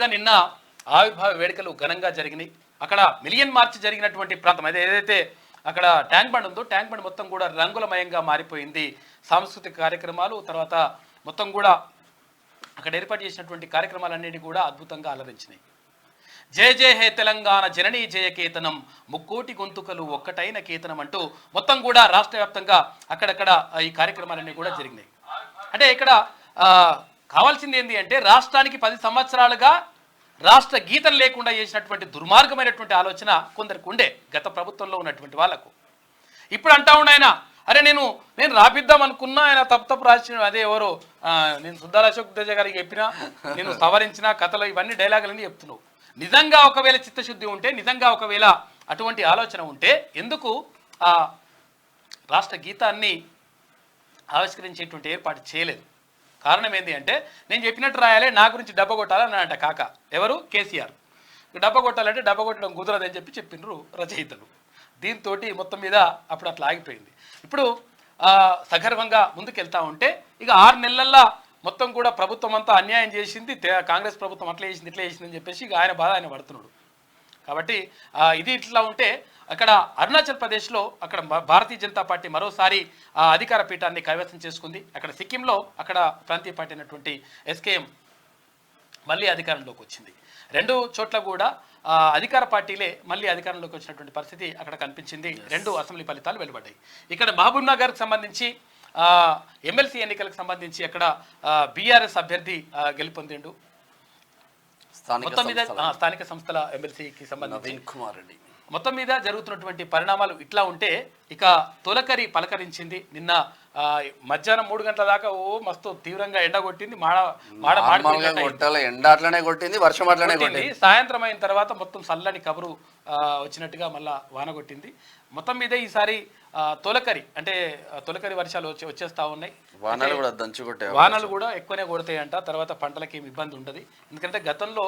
నిన్న ఆవిర్భావ వేడుకలు ఘనంగా జరిగినాయి. అక్కడ మిలియన్ మార్చ్ జరిగినటువంటి ప్రాంతం ఏదైతే అక్కడ ట్యాంక్ బండ్ ఉందో ట్యాంక్ బండ్ మొత్తం కూడా రంగులమయంగా మారిపోయింది. సాంస్కృతిక కార్యక్రమాలు తర్వాత మొత్తం కూడా అక్కడ ఏర్పాటు చేసినటువంటి కార్యక్రమాలన్నింటినీ కూడా అద్భుతంగా అలరించినాయి. జయ జయ హే తెలంగాణ జననీ జయ కేతనం ముక్కోటి గొంతుకలు ఒక్కటైన కేతనం అంటూ మొత్తం కూడా రాష్ట్ర వ్యాప్తంగా అక్కడక్కడ ఈ కార్యక్రమాలన్నీ కూడా జరిగినాయి. అంటే ఇక్కడ కావాల్సింది ఏంటి అంటే రాష్ట్రానికి 10 సంవత్సరాలుగా రాష్ట్ర గీతం లేకుండా చేసినటువంటి దుర్మార్గమైనటువంటి ఆలోచన కొందరికి ఉండే గత ప్రభుత్వంలో ఉన్నటువంటి వాళ్ళకు. ఇప్పుడు అంటా ఉన్నాయన అరే నేను రాపిద్దాం అనుకున్నా ఆయన తప్పు రాసిన అదే ఎవరో నేను సుద్దాల అశోక్ తేజ గారికి చెప్పినా నేను సవరించిన కథలు ఇవన్నీ డైలాగులన్నీ చెప్తున్నావు. నిజంగా ఒకవేళ చిత్తశుద్ధి ఉంటే నిజంగా ఒకవేళ అటువంటి ఆలోచన ఉంటే ఎందుకు ఆ రాష్ట్ర గీతాన్ని ఆవిష్కరించేటువంటి ఏర్పాటు చేయలేదు? కారణం ఏంటి అంటే నేను చెప్పినట్టు రాయాలి, నా గురించి డబ్బ కొట్టాలని అంట కాక ఎవరు కేసీఆర్. డబ్బ కొట్టాలంటే డబ్బ కొట్టడం కుదరదని చెప్పినరు రచయితలు. దీంతో మొత్తం మీద అప్పుడు అట్లా ఆగిపోయింది. ఇప్పుడు సగర్వంగా ముందుకెళ్తా ఉంటే ఇక 6 నెలల్లో మొత్తం కూడా ప్రభుత్వం అంతా అన్యాయం చేసింది, కాంగ్రెస్ ప్రభుత్వం అట్లా చేసింది ఇట్లా చేసింది అని చెప్పేసి ఇక ఆయన బాధ ఆయన పడుతున్నాడు. కాబట్టి ఇది ఇట్లా ఉంటే అక్కడ అరుణాచల్ ప్రదేశ్లో అక్కడ భారతీయ జనతా పార్టీ మరోసారి అధికార పీఠాన్ని కైవసం చేసుకుంది. అక్కడ సిక్కింలో అక్కడ ప్రాంతీయ పార్టీ అయినటువంటి ఎస్కేఎం మళ్ళీ అధికారంలోకి వచ్చింది. 2 చోట్ల కూడా అధికార పార్టీలే మళ్ళీ అధికారంలోకి వచ్చినటువంటి పరిస్థితి అక్కడ కనిపించింది. 2 అసెంబ్లీ ఫలితాలు వెలువడ్డాయి. ఇక్కడ మహబూబ్ నగర్కి సంబంధించి ఎమ్మెల్సీ ఎన్నికలకు సంబంధించి అక్కడ బీఆర్ఎస్ అభ్యర్థి గెలుపొందిండు. మొత్తం మీద స్థానిక సంస్థల ఎమ్మెల్సీకి సంబంధించి మొత్తం మీద జరుగుతున్నటువంటి పరిణామాలు ఇట్లా ఉంటే ఇక తొలకరి పలకరించింది. నిన్న మధ్యాహ్నం 3 గంటల దాకా మస్తు తీవ్రంగా ఎండ కొట్టింది, ఎండ అట్లనే కొట్టింది, వర్షం అట్లనే కొట్టింది. సాయంత్రం అయిన తర్వాత మొత్తం చల్లని కబురు వచ్చినట్టుగా మళ్ళా వాన కొట్టింది. మొత్తం మీద ఈసారి తొలకరి వర్షాలు వచ్చేస్తా ఉన్నాయి. వానలు కూడా ఎక్కువనే కొడతాయంట. తర్వాత పంటలకి ఏమి ఇబ్బంది ఉండదు. ఎందుకంటే గతంలో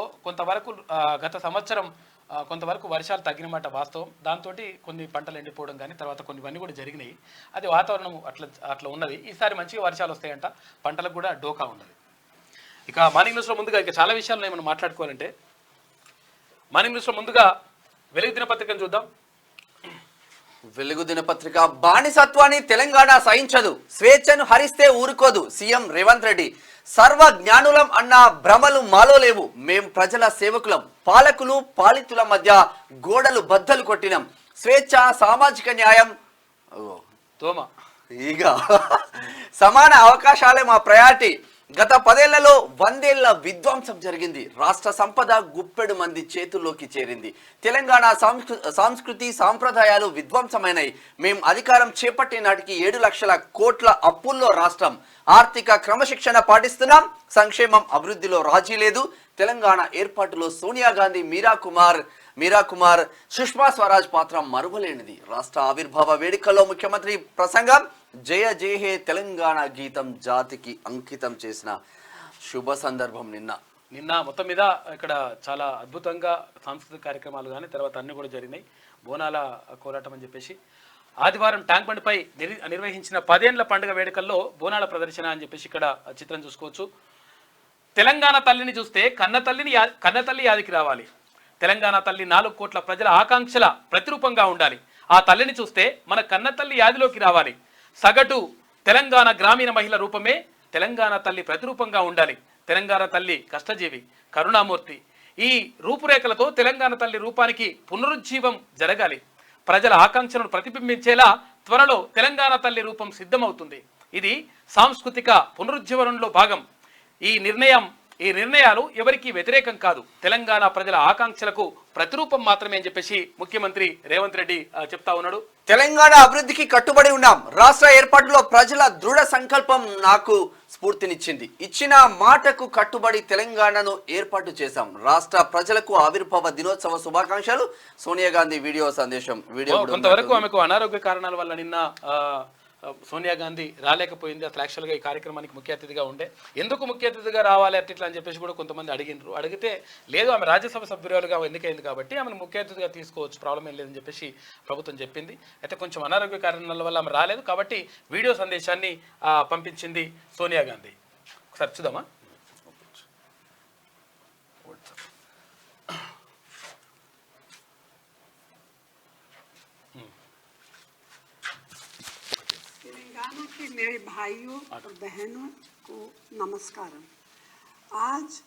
గత సంవత్సరం కొంతవరకు వర్షాలు తగ్గినమాట వాస్తవం. దాంతో కొన్ని పంటలు ఎండిపోవడం కానీ తర్వాత కొన్నివన్నీ కూడా జరిగినాయి. అది వాతావరణం అట్లా ఉన్నది. ఈసారి మంచిగా వర్షాలు వస్తాయంట, పంటలకు కూడా డోకా ఉన్నది. ఇక మార్నింగ్ న్యూస్లో ముందుగా ఇక చాలా విషయాలు మనం మాట్లాడుకోవాలంటే మార్నింగ్ న్యూస్లో ముందుగా వెలుగు దినపత్రికను చూద్దాం. వెలుగు దినపత్రిక బానిసత్వాన్ని తెలంగాణ సహించదు, స్వేచ్ఛను హరిస్తే ఊరుకోదు సీఎం రేవంత్ రెడ్డి. సర్వ జ్ఞానులం అన్న భ్రమలు మాలో లేవు, మేం ప్రజల సేవకులం, పాలకులు పాలితుల మధ్య గోడలు బద్దలు కొట్టినాం, స్వేచ్ఛ సామాజిక న్యాయం ఇక సమాన అవకాశాలే మా ప్రయారిటీ. గత 10 ఏళ్లలో 100 ఏళ్ల విధ్వంసం జరిగింది, రాష్ట్ర సంపద గుప్పెడు మంది చేతుల్లోకి చేరింది, తెలంగాణ సంస్కృతి సాంప్రదాయాలు విధ్వంసమైనాయి, మేం అధికారం చేపట్టే నాటికి 7 లక్షల కోట్ల అప్పుల్లో రాష్ట్రం, ఆర్థిక క్రమశిక్షణ పాటిస్తున్నాం, సంక్షేమం అభివృద్ధిలో రాజీ లేదు, తెలంగాణ ఏర్పాటులో సోనియా గాంధీ మీరా కుమార్ సుష్మా స్వరాజ్ పాత్ర మరువలేనిది. రాష్ట్ర ఆవిర్భావ వేడుకల్లో ముఖ్యమంత్రి ప్రసంగం, జయ జయ హే తెలంగాణ గీతం జాతికి అంకితం చేసిన శుభ సందర్భం. నిన్న మొత్తం మీద ఇక్కడ చాలా అద్భుతంగా సాంస్కృతిక కార్యక్రమాలు కానీ తర్వాత అన్ని కూడా జరిగినాయి. బోనాల కోలాటం అని చెప్పేసి ఆదివారం ట్యాంక్ బండ్ పై నిర్వహించిన 10 ఏళ్ల పండుగ వేడుకల్లో బోనాల ప్రదర్శన అని చెప్పేసి ఇక్కడ చిత్రం చూసుకోవచ్చు. తెలంగాణ తల్లిని చూస్తే కన్నతల్లి యాదికి రావాలి. తెలంగాణ తల్లి 4 కోట్ల ప్రజల ఆకాంక్షల ప్రతిరూపంగా ఉండాలి. ఆ తల్లిని చూస్తే మన కన్నతల్లి యాదిలోకి రావాలి. సగటు తెలంగాణ గ్రామీణ మహిళ రూపమే తెలంగాణ తల్లి ప్రతిరూపంగా ఉండాలి. తెలంగాణ తల్లి కష్టజీవి, కరుణామూర్తి. ఈ రూపురేఖలతో తెలంగాణ తల్లి రూపానికి పునరుజ్జీవం జరగాలి. ప్రజల ఆకాంక్షలను ప్రతిబింబించేలా త్వరలో తెలంగాణ తల్లి రూపం సిద్ధమవుతుంది. ఇది సాంస్కృతిక పునరుజ్జీవనంలో భాగం. ఈ నిర్ణయాలు ఎవరికి వ్యతిరేకం కాదు, తెలంగాణ ప్రజల ఆకాంక్షలకు ప్రతిరూపం మాత్రమే అని చెప్పేసి ముఖ్యమంత్రి రేవంత్ రెడ్డి చెప్తా ఉన్నాడు. తెలంగాణ అభివృద్ధికి కట్టుబడి ఉన్నాం, రాష్ట్ర ఏర్పాటులో ప్రజల దృఢ సంకల్పం నాకు స్ఫూర్తినిచ్చింది, ఇచ్చిన మాటకు కట్టుబడి తెలంగాణను ఏర్పాటు చేశాం, రాష్ట్ర ప్రజలకు ఆవిర్భావ దినోత్సవ శుభాకాంక్షలు. సోనియా గాంధీ వీడియో సందేశం. కొంతవరకు ఆమెకు అనారోగ్య కారణాల వల్ల నిన్న సోనియా గాంధీ రాలేకపోయింది. అసలు యాక్చువల్గా ఈ కార్యక్రమానికి ముఖ్య అతిథిగా ఉండే, ఎందుకు ముఖ్య అతిథిగా రావాలి అట్లా అని చెప్పేసి కూడా కొంతమంది అడిగితే లేదు ఆమె రాజ్యసభ సభ్యురాలుగా ఎన్నికైంది కాబట్టి ఆమెను ముఖ్య అతిథిగా తీసుకోవచ్చు, ప్రాబ్లం ఏం లేదని చెప్పేసి ప్రభుత్వం చెప్పింది. అయితే కొంచెం అనారోగ్య కారణాల వల్ల ఆమె రాలేదు కాబట్టి వీడియో సందేశాన్ని పంపించింది సోనియా గాంధీ. ఒకసారి చూద్దామా. तेलंगाना के मेरे भाइयों और बहनों को नमस्कारम। आज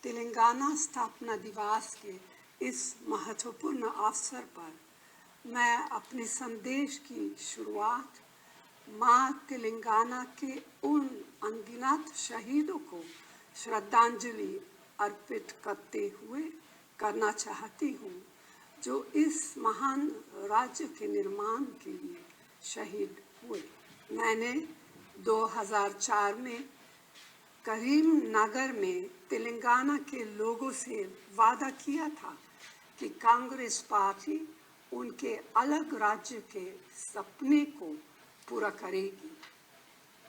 तेलंगाना स्थापना दिवस के इस महत्वपूर्ण अवसर पर मैं अपने संदेश की शुरुआत माँ तेलंगाना के उन अनगिनत शहीदों को श्रद्धांजलि अर्पित करते हुए करना चाहती हूँ जो इस महान राज्य के निर्माण के लिए शहीद हुए। मैंने 2004 में करीमनगर में तेलंगाना के लोगों से वादा किया था कि कांग्रेस पार्टी उनके अलग राज्य के सपने को पूरा करेगी।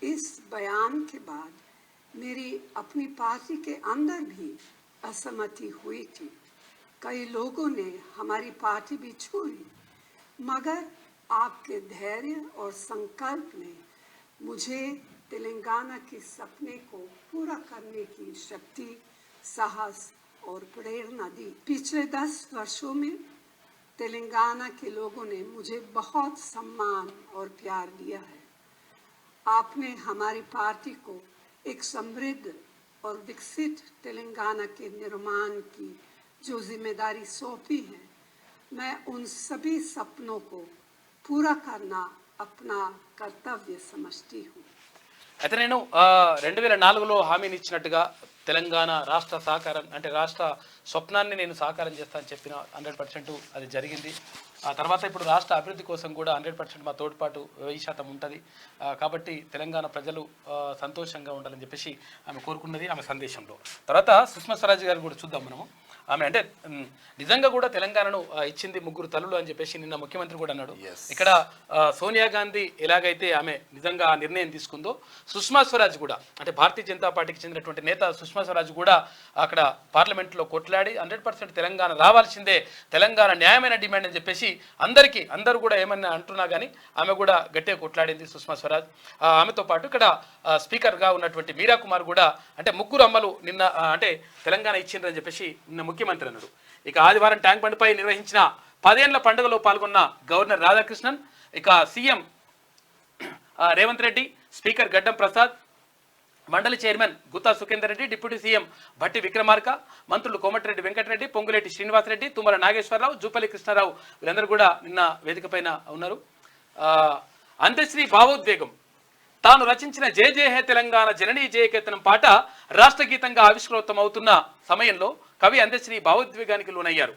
इस बयान के बाद मेरी अपनी पार्टी के अंदर भी असहमति हुई थी। कई लोगों ने हमारी पार्टी भी छोड़ी, मगर आपके धैर्य और संकल्प ने मुझे तेलंगाना के सपने को पूरा करने की शक्ति, साहस और प्रेरणा दी। पिछले 10 वर्षों में तेलंगाना के लोगों ने मुझे बहुत सम्मान और प्यार दिया है। आपने हमारी पार्टी को एक समृद्ध और विकसित तेलंगाना के निर्माण की जो जिम्मेदारी सौंपी है, मैं उन सभी सपनों को पूरा करना अपना कर्तव्य समझती हूँ। అయితే నేను 2004లో హామీని ఇచ్చినట్టుగా తెలంగాణ రాష్ట్ర సాకారం అంటే రాష్ట్ర స్వప్నాన్ని నేను సాకారం చేస్తానని చెప్పిన 100% అది జరిగింది. ఆ తర్వాత ఇప్పుడు రాష్ట్ర అభివృద్ధి కోసం కూడా 100% మా తోడ్పాటు 1000% ఉంటుంది. కాబట్టి తెలంగాణ ప్రజలు సంతోషంగా ఉండాలని చెప్పేసి ఆమె కోరుకున్నది ఆమె సందేశంలో. తర్వాత సుష్మా స్వరాజ్ గారు కూడా చూద్దాం మనము. ఆమె అంటే నిజంగా కూడా తెలంగాణను ఇచ్చింది 3 తల్లులు అని చెప్పేసి నిన్న ముఖ్యమంత్రి కూడా అన్నాడు. ఇక్కడ సోనియా గాంధీ ఎలాగైతే ఆమె నిజంగా ఆ నిర్ణయం తీసుకుందో, సుష్మా స్వరాజ్ కూడా అంటే భారతీయ జనతా పార్టీకి చెందినటువంటి నేత సుష్మా స్వరాజ్ కూడా అక్కడ పార్లమెంట్లో కొట్లాడి 100% తెలంగాణ రావాల్సిందే, తెలంగాణ న్యాయమైన డిమాండ్ అని చెప్పేసి అందరూ కూడా ఏమన్నా అంటున్నా కానీ ఆమె కూడా గట్టిగా కొట్లాడింది సుష్మా స్వరాజ్. ఆమెతో పాటు ఇక్కడ స్పీకర్గా ఉన్నటువంటి మీరా కుమార్ కూడా అంటే 3 అమ్మలు నిన్న అంటే తెలంగాణ ఇచ్చిండ్రని చెప్పేసి నిన్న ముఖ్యమంత్రి అన్నాడు. ఇక ఆదివారం ట్యాంక్ బండ్పై నిర్వహించిన 10 ఏళ్ల పండుగలో పాల్గొన్న గవర్నర్ రాధాకృష్ణన్, ఇక సీఎం రేవంత్ రెడ్డి, స్పీకర్ గడ్డం ప్రసాద్, మండలి chairman Gutha Sukhender Reddy, deputy CM Bhatti Vikramarka, మంత్రులు కోమటిరెడ్డి వెంకటరెడ్డి, పొంగులేటి శ్రీనివాసరెడ్డి, తుమ్మల నాగేశ్వరరావు, జూపల్లి కృష్ణారావు వీళ్ళందరూ కూడా నిన్న వేదిక పైన ఉన్నారు. అంత్యశ్రీ భావోద్వేగం తాను రచించిన జయ జయ హే తెలంగాణ జననీ జయకేతనం పాట రాష్ట్ర గీతంగా ఆవిష్కృతమవుతున్న సమయంలో కవి అంత్యశ్రీ భావోద్వేగానికి లోనయ్యారు.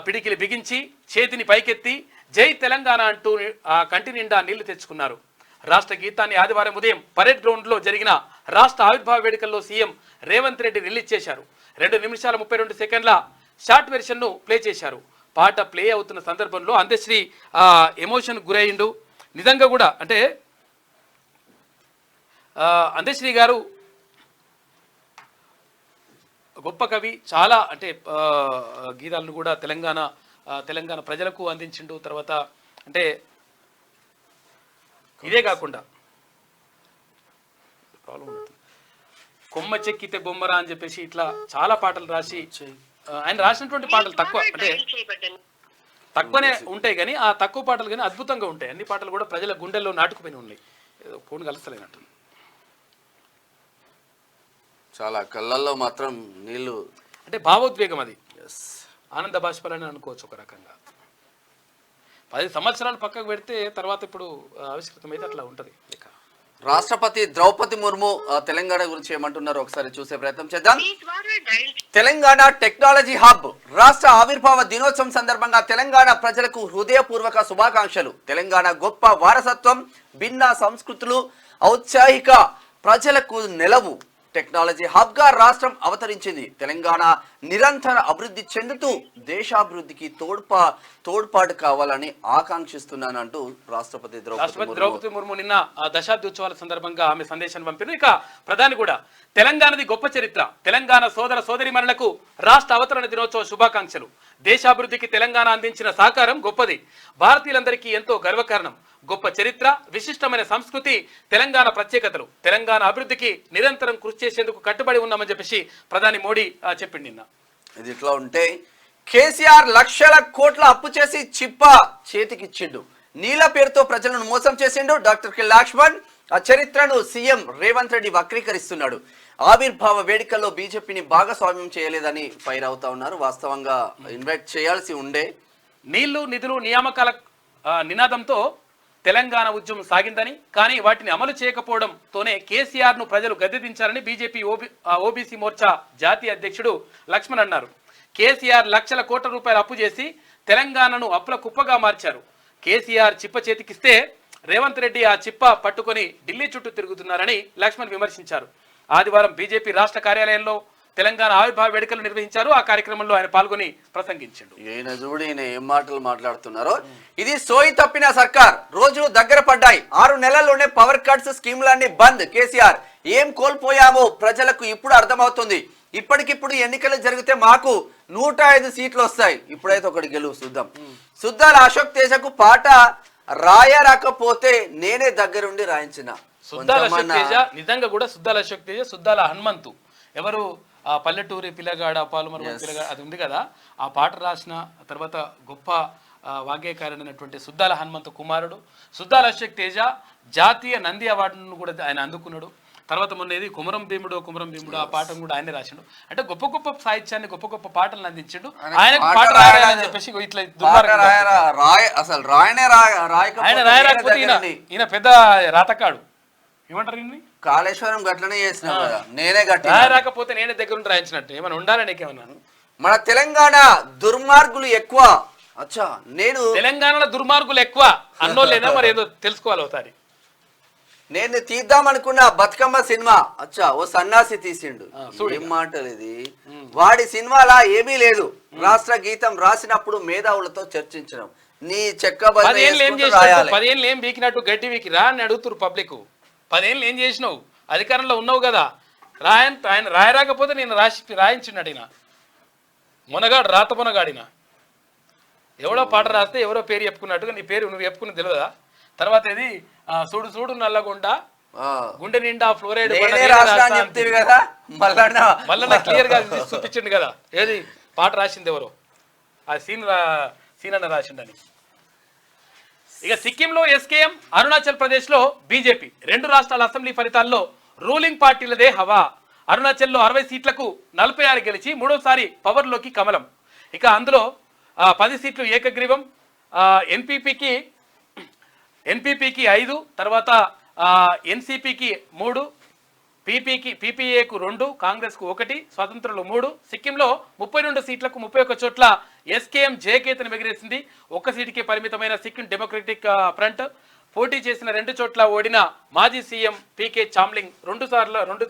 పిడికిలి బిగించి చేతిని పైకెత్తి జై తెలంగాణ అంటూ కంటి నిండా నీళ్లు తెచ్చుకున్నారు. రాష్ట్ర గీతాన్ని ఆదివారం ఉదయం పరేడ్ గ్రౌండ్లో జరిగిన రాష్ట్ర ఆవిర్భావ వేడుకల్లో సీఎం రేవంత్ రెడ్డి రిలీజ్ చేశారు. 2 నిమిషాల 32 సెకండ్ల షార్ట్ వెర్షన్ను ప్లే చేశారు. పాట ప్లే అవుతున్న సందర్భంలో అంత్యశ్రీ ఎమోషన్ గురయ్యిండు. నిజంగా కూడా అంటే అంత్యశ్రీ గారు గొప్ప కవి, చాలా అంటే గీతాలను కూడా తెలంగాణ ప్రజలకు అందించిండు. తర్వాత అంటే ఇదే కాకుండా కొమ్మ చెక్కితే బొమ్మరా అని చెప్పేసి ఇట్లా చాలా పాటలు రాసి ఆయన రాసినటువంటి పాటలు తక్కువనే ఉంటాయి కానీ ఆ తక్కువ పాటలు కానీ అద్భుతంగా ఉంటాయి. అన్ని పాటలు కూడా ప్రజల గుండెల్లో నాటుకుపోయి ఉన్నాయి. ఫోన్ కలుస్తలేనట్టు చాలా కళ్ళల్లో మాత్రం నీళ్లు అంటే భావోద్వేగం, అది ఆనంద బాష్పాలని అనుకోవచ్చు ఒక రకంగా. 10 సంవత్సరాలు పక్కకు పెడితే తర్వాత ఇప్పుడు ఆవిష్కృతమైతే అట్లా ఉంటుంది. రాష్ట్రపతి ద్రౌపది ముర్ము తెలంగాణ గురించి ఏమంటున్నారో ఒకసారి చూసే ప్రయత్నం చేద్దాం. తెలంగాణ టెక్నాలజీ హబ్ రాష్ట్ర ఆవిర్భావ దినోత్సవం సందర్భంగా తెలంగాణ ప్రజలకు హృదయపూర్వక శుభాకాంక్షలు. తెలంగాణ గొప్ప వారసత్వం, భిన్న సంస్కృతులు, ఔత్సాహిక ప్రజలకు నెలవు. టెక్నాలజీ హబ్ గా రాష్ట్రం అవతరించింది. తెలంగాణ నిరంతర అభివృద్ధి చెందుతూ దేశాభివృద్ధికి తోడ్పాటు కావాలని ఆకాంక్షిస్తున్నానంటూ రాష్ట్రపతి ద్రౌపది ముర్ము నిన్న దశాబ్ది ఉత్సవాల సందర్భంగా ఆమె సందేశాన్ని పంపారు. ఇక ప్రధాని కూడా తెలంగాణది గొప్ప చరిత్ర, తెలంగాణ సోదర సోదరిమణులకు రాష్ట్ర అవతరణ దినోత్సవ శుభాకాంక్షలు. దేశాభివృద్ధికి తెలంగాణ అందించిన సహకారం గొప్పది, భారతీయులందరికీ ఎంతో గర్వకారణం. గొప్ప చరిత్ర, విశిష్టమైన సంస్కృతి తెలంగాణ ప్రత్యేకతలు. తెలంగాణ అభివృద్ధికి నిరంతరం కృషి చేసేందుకు కట్టుబడి ఉన్నామని చెప్పేసి ప్రధాని మోడీ చెప్పింది నిన్న. ఇది ఇట్లా ఉంటే కేసీఆర్ లక్షల కోట్ల అప్పు చేసి చిప్ప చేతికిచ్చిండు. నీళ్ల పేరుతో ప్రజలను మోసం చేసిండు డాక్టర్ కె లక్ష్మణ్. ఆ చరిత్రను సీఎం రేవంత్ రెడ్డి వక్రీకరిస్తున్నాడు. ఆవిర్భావ వేడుకల్లో బీజేపీని భాగస్వామ్యం చేయలేదని ఫైర్ అవుతా ఉన్నారు. వాస్తవంగా ఇన్వైట్ చేయాల్సి ఉండే. నీళ్లు నిధులు నియామకాల నినాదంతో తెలంగాణ ఉద్యమం సాగిందని, కానీ వాటిని అమలు చేయకపోవడంతోనే కేసీఆర్ ను ప్రజలు గద్దెదించారని బీజేపీ ఓబీసీ మోర్చా జాతీయ అధ్యక్షుడు లక్ష్మణ్ అన్నారు. కేసీఆర్ లక్షల కోట్ల రూపాయలు అప్పు చేసి తెలంగాణను అప్పుల కుప్పగా మార్చారు. కేసీఆర్ చిప్ప చేతికిస్తే రేవంత్ రెడ్డి ఆ చిప్ప పట్టుకొని ఢిల్లీ చుట్టూ తిరుగుతున్నారని లక్ష్మణ్ విమర్శించారు. ఆదివారం బీజేపీ రాష్ట్ర కార్యాలయంలో తెలంగాణ ఆవిర్భావ వేడుకలు నిర్వహించారు. ఆ కార్యక్రమంలో ఆయన పాల్గొని ప్రసంగించాడు. ఈయన చూడు, ఈయన ఏం మాటలు మాట్లాడుతున్నారో. ఇది సోయి తప్పిన సర్కార్, రోజులు దగ్గర పడ్డాయి. 6 నెలల్లోనే పవర్ కట్స్ స్కీమ్లన్నీ బంద్. కేసీఆర్ ఏం కోల్పోయామో ప్రజలకు ఇప్పుడు అర్థమవుతుంది. ఇప్పటికిప్పుడు ఎన్నికలు జరిగితే మాకు 105 సీట్లు వస్తాయి. ఇప్పుడైతే ఒకటి గెలువు చూద్దాం. సుద్దాల అశోక్ తేజకు పాట రాయరాకపోతే నేనే దగ్గరుండి రాయించిన. సుద్దాల అశోక్ తేజ నిజంగా కూడా సుద్దాల అశోక్ తేజ, సుద్దాల హనుమంతు ఎవరు ఆ పల్లెటూరి పిల్లగాడ పాలుమరు పిల్లగాడ అది ఉంది కదా, ఆ పాట రాసిన తర్వాత గొప్ప వాగ్గేయకారుడైనటువంటి సుద్దాల హనుమంతు కుమారుడు సుద్దాల అశోక్ తేజ జాతీయ నంది అవార్డును కూడా ఆయన అందుకున్నాడు. తర్వాత మొన్న ఇది కుమరం భీముడు ఆ పాటను కూడా ఆయనే రాసిండు. అంటే గొప్ప గొప్ప సాహిత్యాన్ని గొప్ప గొప్ప పాటలను అందించిండు. ఆయనకు పాట రాయాలని చెప్పేసి ఇట్లా ఆయన రాయరాకపోతే ఈయన పెద్ద రాతకాడు. ఏమంటారు ఇన్ని కాళేశ్వరం గట్లనే చేసిన నేనే గట్టి రాకపోతే నేనే దగ్గర ఉండి రాయించినట్టు ఏమైనా ఉండాలని నీకేమన్నా. మన తెలంగాణ దుర్మార్గులు ఎక్కువ. అచ్చా, నేను తెలంగాణలో దుర్మార్గులు ఎక్కువ అన్నోళ్ళేనా మరి ఏదో తెలుసుకోవాలి ఒకసారి. నేను తీద్దాం అనుకున్న బతుకమ్మ సినిమా అచ్చా ఓ సన్నాసి తీసిండు. ఏం మాటలు ఇది, వాడి సినిమాలా ఏమీ లేదు. రాష్ట్ర గీతం రాసినప్పుడు మేధావులతో చర్చించడం. నీ చెక్క 10 ఏం బీకినట్టు గడ్డి వీకిరా అని అడుగుతురు పబ్లిక్. 10 ఏళ్ళు ఏం చేసినావు, అధికారంలో ఉన్నావు కదా, ఆయన రాయరాకపోతే నేను రాయించినాడు. ఈయన మునగాడు, రాత మునగాడిన. ఎవడో పాట రాస్తే ఎవరో పేరు చెప్పుకున్నట్టుగా నీ పేరు నువ్వు చెప్పుకుని తెలియదా? తర్వాత ఇది చూడు చూడు నల్లగుండ గుండె నిండా ఫ్లోరైడ్ మళ్ళా క్లియర్ గా చూపించిండు కదా ఏది పాట రాసింది ఎవరో, ఆ సీన్ అన్న రాసిండని. ఇక సిక్కింలో ఎస్కేఎం, అరుణాచల్ ప్రదేశ్ లో బీజేపీ 2 రాష్ట్రాల అసెంబ్లీ ఫలితాల్లో రూలింగ్ పార్టీలదే హవా. అరుణాచల్లో 60 సీట్లకు 46 గెలిచి 3వసారి పవర్లోకి కమలం. ఇక అందులో 10 సీట్లు ఏకగ్రీవం. ఎన్పీపీకి 5, తర్వాత ఎన్సీపీకి 3, పీపీఏకు 2, కాంగ్రెస్కు 1, స్వతంత్రులు 3. సిక్కింలో 32 సీట్లకు 31 చోట్ల ఎస్కేఎం జయకేతను ఎగిరేసింది. 1 సీటుకే పరిమితమైన సిక్కిం డెమోక్రటిక్ ఫ్రంట్ పోటీ చేసిన 2 చోట్ల ఓడిన మాజీ సీఎం పీకే చామ్లింగ్ 2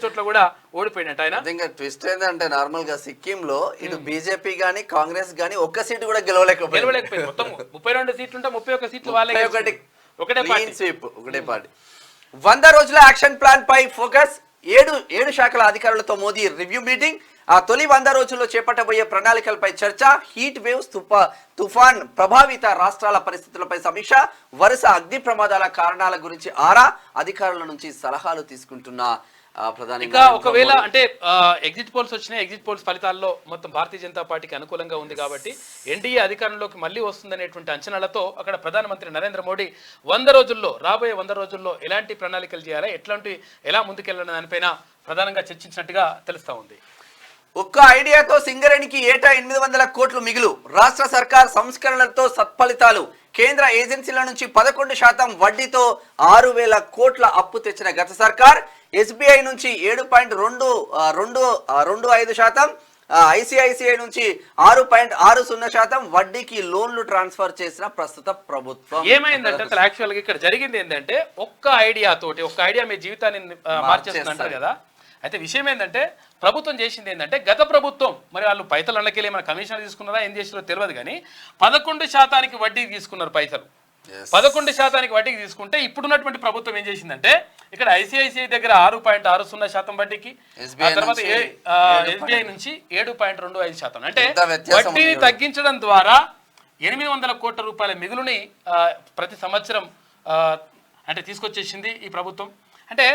చోట్ల కూడా ఓడిపోయినట్టు. ఆయన ట్విస్ట్ ఏంటంటే నార్మల్ గా సిక్కిం లో ఇటు బీజేపీ గానీ కాంగ్రెస్ గానీ 1 సీటు కూడా గెలవలేకపోయింది. మొత్తం 32 సీట్లు ఉంటే 31 సీట్లు వాళ్ళే, ఒకటే పార్టీ. 100 రోజుల యాక్షన్ ప్లాన్ పై ఫోకస్. 7 శాఖల అధికారులతో మోదీ రివ్యూ మీటింగ్. ఆ తొలి 100 రోజుల్లో చేపట్టబోయే ప్రణాళికలపై చర్చ. హీట్ వేవ్స్, తుఫాన్ ప్రభావిత రాష్ట్రాల పరిస్థితులపై సమీక్ష. వరుస అగ్ని ప్రమాదాల కారణాల గురించి ఆరా. అధికారుల నుంచి సలహాలు తీసుకుంటున్న ప్రధాని. ఇంకా ఒకవేళ అంటే ఎగ్జిట్ పోల్స్ వచ్చినాయి, ఎగ్జిట్ పోల్స్ ఫలితాల్లో మొత్తం భారతీయ జనతా పార్టీకి అనుకూలంగా ఉంది కాబట్టి ఎన్డీఏ అధికారంలోకి మళ్ళీ వస్తుందనేటువంటి అంచనాలతో అక్కడ ప్రధానమంత్రి నరేంద్ర మోడీ రాబోయే 100 రోజుల్లో ఎలాంటి ప్రణాళికలు చేయాలి, ఎలా ముందుకెళ్ళాలనే దానిపైన ప్రధానంగా చర్చించినట్టుగా తెలుస్తా ఉంది. ఒక్క ఐడియాతో సింగరేణికి ఏటా 800 కోట్లు మిగులు. రాష్ట్ర సర్కార్ సంస్కరణలతో సత్ఫలితాలు. కేంద్ర ఏజెన్సీల నుంచి 11% వడ్డీతో 6000 కోట్ల అప్పు తెచ్చిన గత సర్కార్. ఎస్బీఐ నుంచి 7.25%, ఐసిఐసిఐ నుంచి 6.60% వడ్డీకి లోన్లు ట్రాన్స్ఫర్ చేసిన ప్రస్తుత ప్రభుత్వం. ఏమైందంటే అసలు యాక్చువల్గా ఇక్కడ జరిగింది ఏంటంటే ఒక్క ఐడియా మీ జీవితాన్ని మార్చేస్తుందంటారు కదా. అయితే విషయం ఏంటంటే ప్రభుత్వం చేసింది ఏంటంటే, గత ప్రభుత్వం మరి వాళ్ళు పైసలు అన్నకెళ్ళి ఏమైనా కమిషన్ తీసుకున్నారా ఏం చేసినారో తెలియదు కానీ 11% వడ్డీ తీసుకున్నారు పైసలు. 11% వడ్డీకి తీసుకుంటే ఇప్పుడున్నటువంటి ప్రభుత్వం ఏం చేసిందంటే ఇక్కడ ఐసిఐసిఐ దగ్గర 6.60% వడ్డీకి, తర్వాత ఎస్బీఐ నుంచి 7.25%. అంటే వడ్డీని తగ్గించడం ద్వారా 800 కోట్ల రూపాయల మిగులుని ప్రతి సంవత్సరం అంటే తీసుకొచ్చేసింది ఈ ప్రభుత్వం. అంటే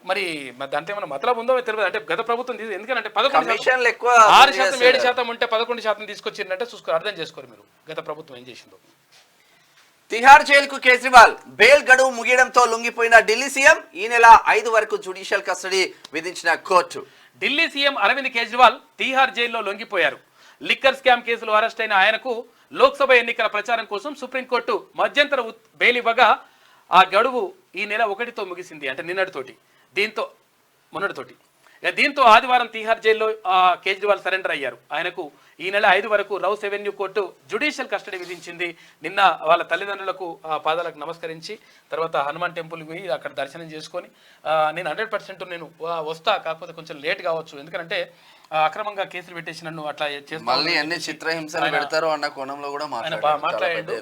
మరి దాంతో ఏమైనా మతలబు ఉందో తెలియదు. అంటే గత ప్రభుత్వం ఎందుకంటే 6%, 7% ఉంటే 11% తీసుకొచ్చిందంటే చూసుకో, అర్థం చేసుకోరు మీరు గత ప్రభుత్వం ఏం చేసిందో. తిహార్ జైలుకు కేజ్రీవాల్ బెయిల్ గడువు ముగియడంతో లొంగిపోయిన ఢిల్లీ సీఎం ఈ నెల 5 వరకు జ్యుడిషియల్ కస్టడీ విధించిన కోర్టు. ఢిల్లీ సీఎం అరవింద్ కేజ్రీవాల్ తీహార్ జైల్లో లొంగిపోయారు. లిక్కర్ స్కామ్ కేసులో అరెస్ట్ అయిన ఆయనకు లోక్సభ ఎన్నికల ప్రచారం కోసం సుప్రీంకోర్టు మధ్యంతర బెయిల్ ఇవ్వగా ఆ గడువు ఈ నెల 1తో ముగిసింది, అంటే నిన్నటితోటి. మొన్నటితోటి దీంతో ఆదివారం తీహార్ జైల్లో కేజ్రీవాల్ సరెండర్ అయ్యారు. ఆయనకు ఈ నెల 5 వరకు Rouse Avenue court judicial custody విధించింది. నిన్న వాళ్ళ తల్లిదండ్రులకు పాదాలకు నమస్కరించి తర్వాత హనుమాన్ టెంపుల్కి పోయి అక్కడ దర్శనం చేసుకొని నేను 100% నేను వస్తా, కాకపోతే కొంచెం లేట్ కావచ్చు, ఎందుకంటే అక్రమంగా కేసులు పెట్టేసి నన్ను అట్లా మళ్ళీ అన్ని చిత్రహింసలు పెడతారు అన్న కోణంలో కూడా మాట్లాడాడు.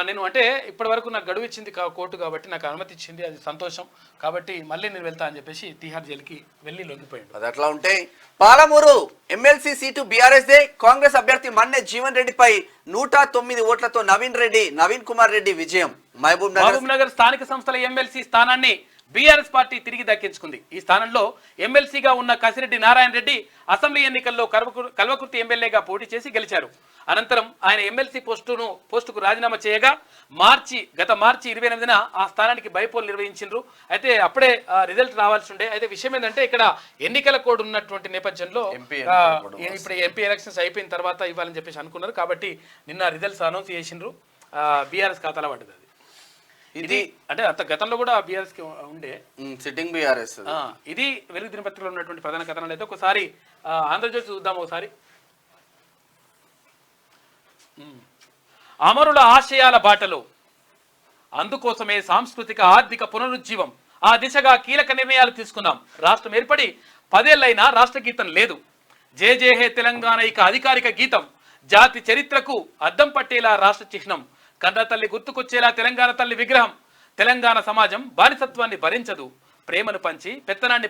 నేను అంటే ఇప్పటి వరకు నాకు గడువు ఇచ్చింది కోర్టు కాబట్టి నాకు అనుమతి ఇచ్చింది, అది సంతోషం, కాబట్టి మళ్ళీ నేను వెళ్తా అని చెప్పేసి తీహార్ జైలుకి వెళ్ళి లొంగిపోయాడు. అది అట్లా ఉంటే Palamuru MLC seat BRS they. Congress అభ్యర్థి మన్నె జీవన్ రెడ్డిపై 109 ఓట్లతో నవీన్ కుమార్ రెడ్డి విజయం. మహబూబ్ నగర్ స్థానిక సంస్థల ఎమ్మెల్సీ స్థానాన్ని బీఆర్ఎస్ పార్టీ తిరిగి దక్కించుకుంది. ఈ స్థానంలో ఎమ్మెల్సీగా ఉన్న కసిరెడ్డి నారాయణ రెడ్డి అసెంబ్లీ ఎన్నికల్లో కల్వకుర్తి ఎమ్మెల్యేగా పోటీ చేసి గెలిచారు. అనంతరం ఆయన ఎమ్మెల్సీ పోస్టుకు రాజీనామా చేయగా గత మార్చి 28న ఆ స్థానానికి బైపోల్ నిర్వహించారు. అయితే అప్పుడే రిజల్ట్ రావాల్సి ఉండే. అయితే విషయం ఏంటంటే ఇక్కడ ఎన్నికల కోడ్ ఉన్నటువంటి నేపథ్యంలో ఇప్పుడు ఎంపీ ఎలక్షన్స్ అయిపోయిన తర్వాత ఇవ్వాలని చెప్పేసి అనుకున్నారు. కాబట్టి నిన్న రిజల్ట్స్ అనౌన్స్ చేసిండ్రు, బీఆర్ఎస్ ఖాతాలో పడ్డది. ఇది అంటే అంత గతంలో కూడా బీఆర్ఎస్ కి ఉండే సిట్టింగ్ బీఆర్ఎస్. ఇది వెలుగు దినపత్రికలో ఉన్నటువంటి ప్రధాన కథనాలు. అయితే ఒకసారి ఆంధ్రజ్యోతి చూద్దాం. ఒకసారి అమరుల ఆశయాల బాటలో, అందుకోసమే సాంస్కృతిక ఆర్థిక పునరుజ్జీవం, ఆ దిశగా కీలక నిర్ణయాలు తీసుకున్నాం. రాష్ట్రం ఏర్పడి 10 ఏళ్లైనా రాష్ట్ర గీతం లేదు. జే తెలంగాణ ఇక అధికారిక గీతం. జాతి చరిత్రకు అద్దం పట్టేలా రాష్ట్ర చిహ్నం. కన్న తల్లి గుర్తుకొచ్చేలా తెలంగాణ తల్లి విగ్రహం. తెలంగాణ సమాజం బానిసత్వాన్ని భరించదు. ప్రేమను పంచి పెత్తనాన్ని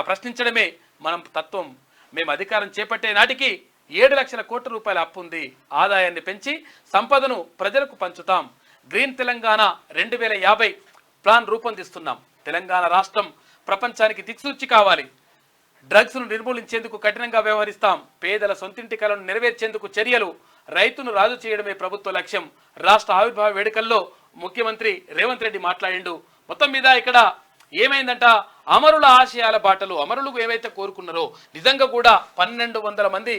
ప్రశ్నించడమే మనం తత్వం. మేము అధికారం చేపట్టే నాటికి 7 లక్షల కోట్ల రూపాయల అప్పు ఉంది. ఆదాయాన్ని పెంచి సంపదను ప్రజలకు పంచుతాం. గ్రీన్ తెలంగాణ 2050 ప్లాన్ రూపొందిస్తున్నాం. తెలంగాణ రాష్ట్రం ప్రపంచానికి దిక్సూచి కావాలి. డ్రగ్స్ను నిర్మూలించేందుకు కఠినంగా వ్యవహరిస్తాం. పేదల సొంతింటి కలను నెరవేర్చేందుకు చర్యలు. రైతును రాజు చేయడమే ప్రభుత్వ లక్ష్యం. రాష్ట్ర ఆవిర్భావ వేడుకల్లో ముఖ్యమంత్రి రేవంత్ రెడ్డి మాట్లాడిండు. మొత్తం మీద ఇక్కడ ఏమైందంట, అమరుల ఆశయాల బాటలు, అమరులు ఏవైతే కోరుకున్నారో నిజంగా కూడా 1200 మంది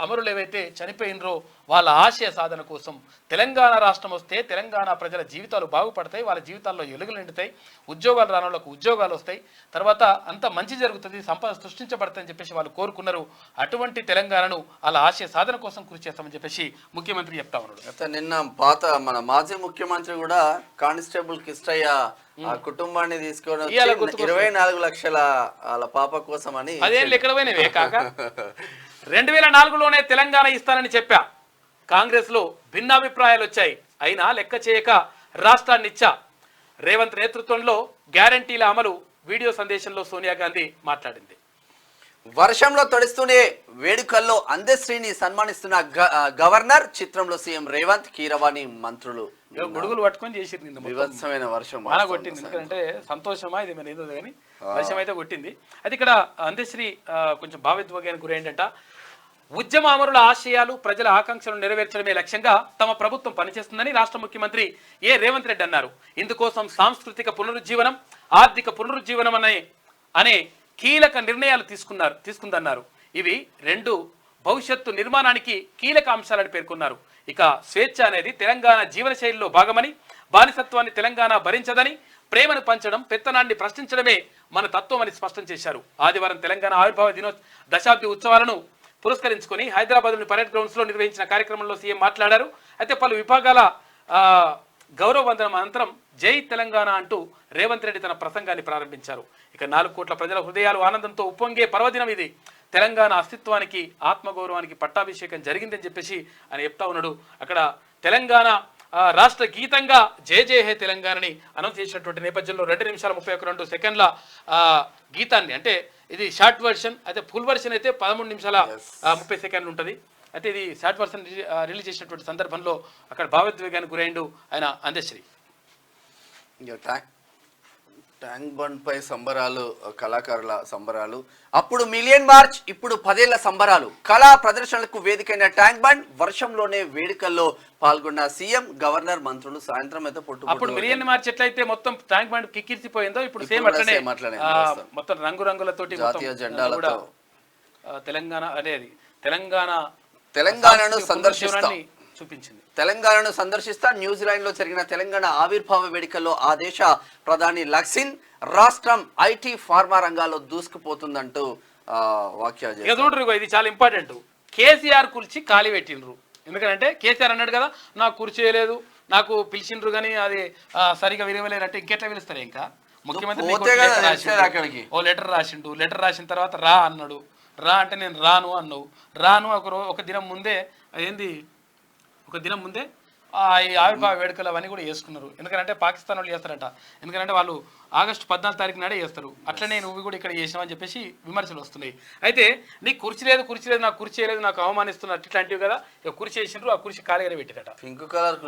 అమరులు ఏవైతే చనిపోయినరో వాళ్ళ ఆశయ సాధన కోసం తెలంగాణ రాష్ట్రం వస్తే తెలంగాణ ప్రజల జీవితాలు బాగుపడతాయి, వాళ్ళ జీవితాల్లో ఎలుగులు నిండుతాయి, ఉద్యోగాలు రాని వాళ్ళకు ఉద్యోగాలు వస్తాయి, తర్వాత అంత మంచి జరుగుతుంది, సంపద సృష్టించబడతాయని చెప్పేసి వాళ్ళు కోరుకున్నారు. అటువంటి తెలంగాణను వాళ్ళ ఆశయ సాధన కోసం కృషి చేస్తామని చెప్పేసి ముఖ్యమంత్రి చెప్తా ఉన్నాడు. నిన్న మన మాజీ ముఖ్యమంత్రి కూడా కానిస్టేబుల్ కిష్టయ్య ఆ కుటుంబాన్ని తీసుకోవడం 24 లక్షల వాళ్ళ పాప కోసం అని 10 ఏళ్ళు ఎక్కడ పోయినవే కాక 2004లోనే తెలంగాణ ఇస్తానని చెప్పా. కాంగ్రెస్ లో భిన్నాభిప్రాయాలు వచ్చాయి, అయినా లెక్క చేయక రాష్ట్రాన్ని ఇచ్చా. రేవంత్ నేతృత్వంలో గ్యారంటీల అమలు. వీడియో సందేశంలో సోనియా గాంధీ మాట్లాడింది. వర్షంలో తడుస్తూనే వేడుకల్లో అందశ్రీని సన్మానిస్తున్న గవర్నర్. చిత్రంలో సీఎం రేవంత్, కీరవాణి మంత్రులు గొడుగులు పట్టుకొని చేసిరు. విభత్సమైన వర్షం కొట్టింది. ఎందుకంటే సంతోషమా ఇది మన ఏదో కానీ వర్షం అయితే కొట్టింది. అయితే ఇక్కడ అందశ్రీ కొంచెం భావోద్వేగానికి గురైందంట. ఉద్యమ అమరుల ఆశయాలు, ప్రజల ఆకాంక్షలను నెరవేర్చడమే లక్ష్యంగా తమ ప్రభుత్వం పనిచేస్తుందని రాష్ట్ర ముఖ్యమంత్రి రేవంత్ రెడ్డి అన్నారు. ఇందుకోసం సాంస్కృతిక పునరుజ్జీవనం, ఆర్థిక పునరుజ్జీవనం అనే కీలక నిర్ణయాలు తీసుకుందన్నారు. ఇవి 2 భవిష్యత్తు నిర్మాణానికి కీలక అంశాలని పేర్కొన్నారు. ఇక స్వేచ్ఛ అనేది తెలంగాణ జీవనశైలిలో భాగమని, బానిసత్వాన్ని తెలంగాణ భరించదని, ప్రేమను పంచడం, పెత్తనాన్ని ప్రశ్నించడమే మన తత్వం అని స్పష్టం చేశారు. ఆదివారం తెలంగాణ ఆవిర్భావ దశాబ్ది ఉత్సవాలను పురస్కరించుకొని హైదరాబాద్లోని పరేడ్ గ్రౌండ్స్ లో నిర్వహించిన కార్యక్రమంలో సీఎం మాట్లాడారు. అయితే పలు విభాగాల గౌరవ వందనం అనంతరం జై తెలంగాణ అంటూ రేవంత్ రెడ్డి తన ప్రసంగాన్ని ప్రారంభించారు. ఇక 4 కోట్ల ప్రజల హృదయాలు ఆనందంతో ఉప్పొంగే పర్వదినం ఇది. తెలంగాణ అస్తిత్వానికి, ఆత్మగౌరవానికి పట్టాభిషేకం జరిగిందని చెప్పేసి ఆయన చెప్తా ఉన్నాడు. అక్కడ తెలంగాణ రాష్ట్ర గీతంగా జే హే తెలంగాణని అనౌన్స్ చేసినటువంటి నేపథ్యంలో 2 నిమిషాల 31 సెకండ్ల గీతాన్ని, అంటే ఇది షార్ట్ వర్షన్, అయితే ఫుల్ వర్షన్ అయితే 13 నిమిషాల 30 సెకండ్లు ఉంటుంది. అయితే ఇది షార్ట్ వర్షన్ రిలీజ్ చేసినటువంటి సందర్భంలో అక్కడ భావోద్వేగానికి గురైండు ఆయన అందశ్రీ. ట్యాంక్ బండ్ పై సంబరాలు, కళాకారుల సంబరాలు. అప్పుడు మిలియన్ మార్చ్, ఇప్పుడు 10 ఏళ్ల సంబరాలు. కళా ప్రదర్శనలకు వేదికైన ట్యాంక్ బండ్ వర్షంలోనే వేడుకల్లో పాల్గొన్న సీఎం, గవర్నర్, మంత్రులు. సాయంత్రం అయితే అప్పుడు మిలియన్ మార్చ్ ఎట్లయితే మొత్తం ట్యాంక్ బండ్ కిక్కిరిసిపోయిందో ఇప్పుడు సేమ్ అట్లనే మొత్తం రంగురంగులతోటి జాతీయ జెండాలతో తెలంగాణను చూపించింది. తెలంగాణను సందర్శిస్తా న్యూజిలాండ్ లో జరిగిన తెలంగాణ ఆవిర్భావ వేడుకల్లో ఆ దేశ ప్రధాని లక్సిన్ రాష్ట్రం ఐటీ ఫార్మా రంగాల్లో దూసుకుపోతుందంటూ వ్యాఖ్య చూడరు. ఇది చాలా ఇంపార్టెంట్. కేసీఆర్ కుర్చీ ఖాళీ పెట్టిండ్రు. ఎందుకంటే కేసీఆర్ అన్నాడు కదా, నాకు కుర్చీ చేయలేదు, నాకు పిలిచిండ్రు కానీ అది సరిగా విలువలేరంటే ఇంకెట్లా పిలుస్తారు? ఇంకా ముఖ్యమంత్రి ఓ లెటర్ రాసిండు. లెటర్ రాసిన తర్వాత రా అన్నాడు. రా అంటే నేను రాను అన్నావు. రాను ఒక దినం ముందే ఒక దినం ముందే ఈ ఆవిర్భావ వేడుకలు అవన్నీ కూడా చేసుకున్నారు. ఎందుకంటే పాకిస్తాన్ వాళ్ళు చేస్తారట. ఎందుకంటే వాళ్ళు ఆగస్టు 14 తారీఖు నాడే చేస్తారు. అట్లనే నువ్వు కూడా ఇక్కడ చేసినావని చెప్పేసి విమర్శలు వస్తున్నాయి. అయితే నీకు కుర్చీ లేదు, నాకు కుర్చీ చేయలేదు, నాకు అవమానిస్తున్నట్టు ఇట్లాంటివి కదా. ఇక కుర్చీ చేసిండ్రు, ఆ కుర్చీ ఖాళీగానే పెట్టారట.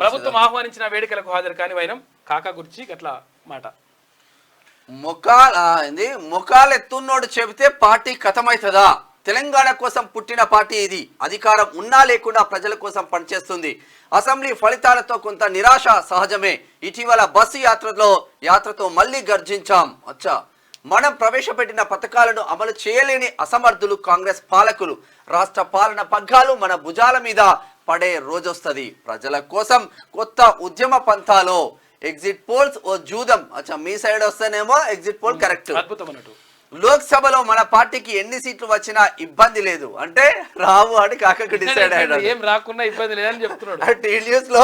ప్రభుత్వం ఆహ్వానించిన వేడుకలకు హాజరు కాని వైరం కాకా కుర్చీ అట్లా మాట. మొకాలెత్తున్నోడు చెబితే పార్టీ కథమవుతుందా? తెలంగాణ కోసం పుట్టిన పార్టీ ఇది. అధికారం ఉన్నా లేకుండా ప్రజల కోసం పనిచేస్తుంది. అసెంబ్లీ ఫలితాలతో కొంత నిరాశ సహజమే. ఇటీవల బస్సు యాత్రతో మళ్ళీ గర్జించాం. మనం ప్రవేశపెట్టిన పథకాలను అమలు చేయలేని అసమర్థులు కాంగ్రెస్ పాలకులు. రాష్ట్ర పాలన పగ్గాలు మన భుజాల మీద పడే రోజొస్తుంది. ప్రజల కోసం కొత్త ఉద్యమ పంథాలో ఎగ్జిట్ పోల్స్ ఓ జూదం. మీ సైడ్ వస్తేనేమో ఎగ్జిట్ పోల్ కరెక్ట్. అద్భుతం అన్నట్టు. లోక్సభలో మన పార్టీకి ఎన్ని సీట్లు వచ్చినా ఇబ్బంది లేదు అంటే రావు అని కాకకు డిసైడ్ అయ్యాడు. ఏం రాకున్నా ఇబ్బంది లేదని చెప్తున్నాడు. టీ న్యూస్ లో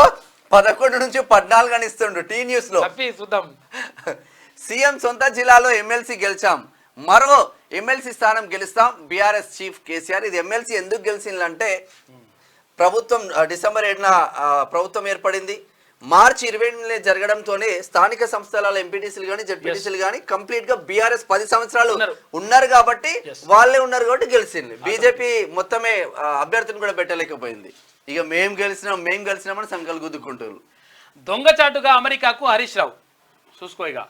11 నుంచి 14 అని ఇస్తుండు. టీ న్యూస్ లో చూద్దాం. సీఎం సొంత జిల్లాలో ఎమ్మెల్సీ గెలిచాం, మరో ఎమ్మెల్సీ స్థానం గెలుస్తాం. BRS chief KCR. ఇది ఎమ్మెల్సీ ఎందుకు గెలిచిందంటే ప్రభుత్వం డిసెంబర్ 7న ప్రభుత్వం ఏర్పడింది. మార్చి 28 జరగడంతోనే స్థానిక సంస్థల ఎంపీటీసీలు కానీ జెడ్పీటీసీలు కానీ కంప్లీట్ గా బీఆర్ఎస్ 10 సంవత్సరాలు ఉన్నారు కాబట్టి వాళ్ళే ఉన్నారు కాబట్టి గెలిచింది. బీజేపీ మొత్తమే అభ్యర్థిని కూడా పెట్టలేకపోయింది. ఇక మేం గెలిచినామని సంకల్ గుద్దుకుంటారు. దొంగచాటుగా అమెరికాకు హరీష్ రావు చూసుకోగా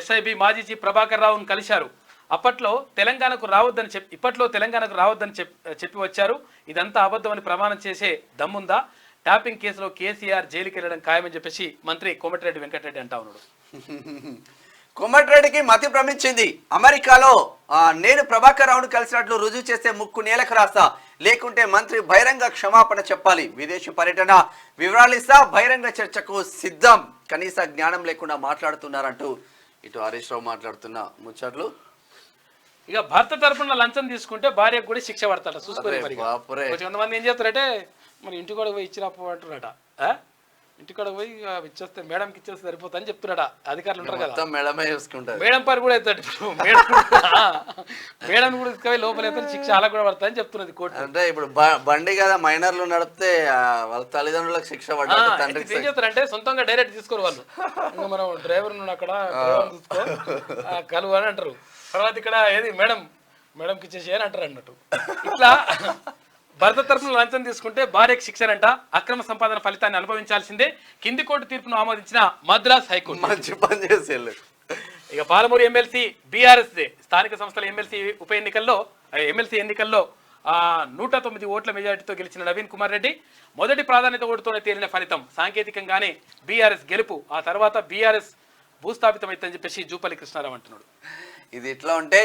ఎస్ఐబి మాజీ చీఫ్ ప్రభాకర్ రావును కలిశారు. ఇప్పట్లో తెలంగాణకు రావద్దని చెప్పి వచ్చారు. ఇదంతా అబద్ధమని ప్రమాణం చేసే దమ్ముందా? ట్యాపింగ్ కేసులో కేసీఆర్ జైలుకి వెళ్ళడం ఖాయమని చెప్పేసి మంత్రి కోమటిరెడ్డి వెంకటరెడ్డి అంటా ఉన్నాడు. కోమటిరెడ్డికి మతి భ్రమించింది. అమెరికాలో నేను ప్రభాకర్ రావును కలిసినట్లు రుజువు చేస్తే ముక్కు నేలకు రాస్తా, లేకుంటే మంత్రి బహిరంగ క్షమాపణ చెప్పాలి. విదేశీ పర్యటన వివరాలిస్తా, బహిరంగ చర్చకు సిద్ధం. కనీస జ్ఞానం లేకుండా మాట్లాడుతున్నారంటూ ఇటు హరీష్ రావు మాట్లాడుతున్న ముచ్చట్లు. ఇక భర్త తరపున లంచం తీసుకుంటే భార్యకు కూడా శిక్ష పడతాడ. చూసుకోవాలి. కొంతమంది ఏం చేస్తారంటే మరి ఇంటి కూడా పోయి ఇచ్చినప్పుడట, ఇంటి కూడా పోయి ఇచ్చేస్తే మేడంకి ఇచ్చేస్తే సరిపోతుందని చెప్తున్నాడా. అధికారులు ఉంటారు కదా, మేడమే చూసుకుంటారు. మేడం పని కూడా అవుతాడు. మేడం కూడా తీసుకుపోయి లోపల అయితే శిక్ష అలా కూడా పడతాయని చెప్తున్నది కోర్టు. అంటే ఇప్పుడు బండి కదా మైనర్లు నడిపితే వాళ్ళ తల్లిదండ్రులకు శిక్ష పడ్డారు. తండ్రికి ఏం చేస్తారంటే సొంతంగా డైరెక్ట్ తీసుకోరు వాళ్ళు. ఇంకా మనం డ్రైవర్ అక్కడ తీసుకో కలువు అని అంటారు. తర్వాత ఇక్కడ ఏది మేడంకి ఇచ్చేసి అని అంటారు అన్నట్టు. ఇట్లా భర్త తరఫున లంచం తీసుకుంటే భార్యకు శిక్షనంట. అక్రమ సంపాదన ఫలితాన్ని అనుభవించాల్సిందే. కింది కోర్టు తీర్పును ఆమోదించిన మద్రాస్ హైకోర్టు. మంచి పని చేసేళ్ళు. ఇక పాలమూరు ఎమ్మెల్సీ బీఆర్ఎస్ దే. స్థానిక సంస్థల ఎమ్మెల్సీ ఎన్నికల్లో 109 ఓట్ల మెజారిటీతో గెలిచిన నవీన్ కుమార్ రెడ్డి మొదటి ప్రాధాన్యత ఓటుతోనే తేలిన ఫలితం. సాంకేతికంగానే బీఆర్ఎస్ గెలుపు. ఆ తర్వాత బీఆర్ఎస్ భూస్థాపితమైందని చెప్పేసి జూపల్లి కృష్ణారావు అంటున్నాడు. ఇది ఇట్లా ఉంటే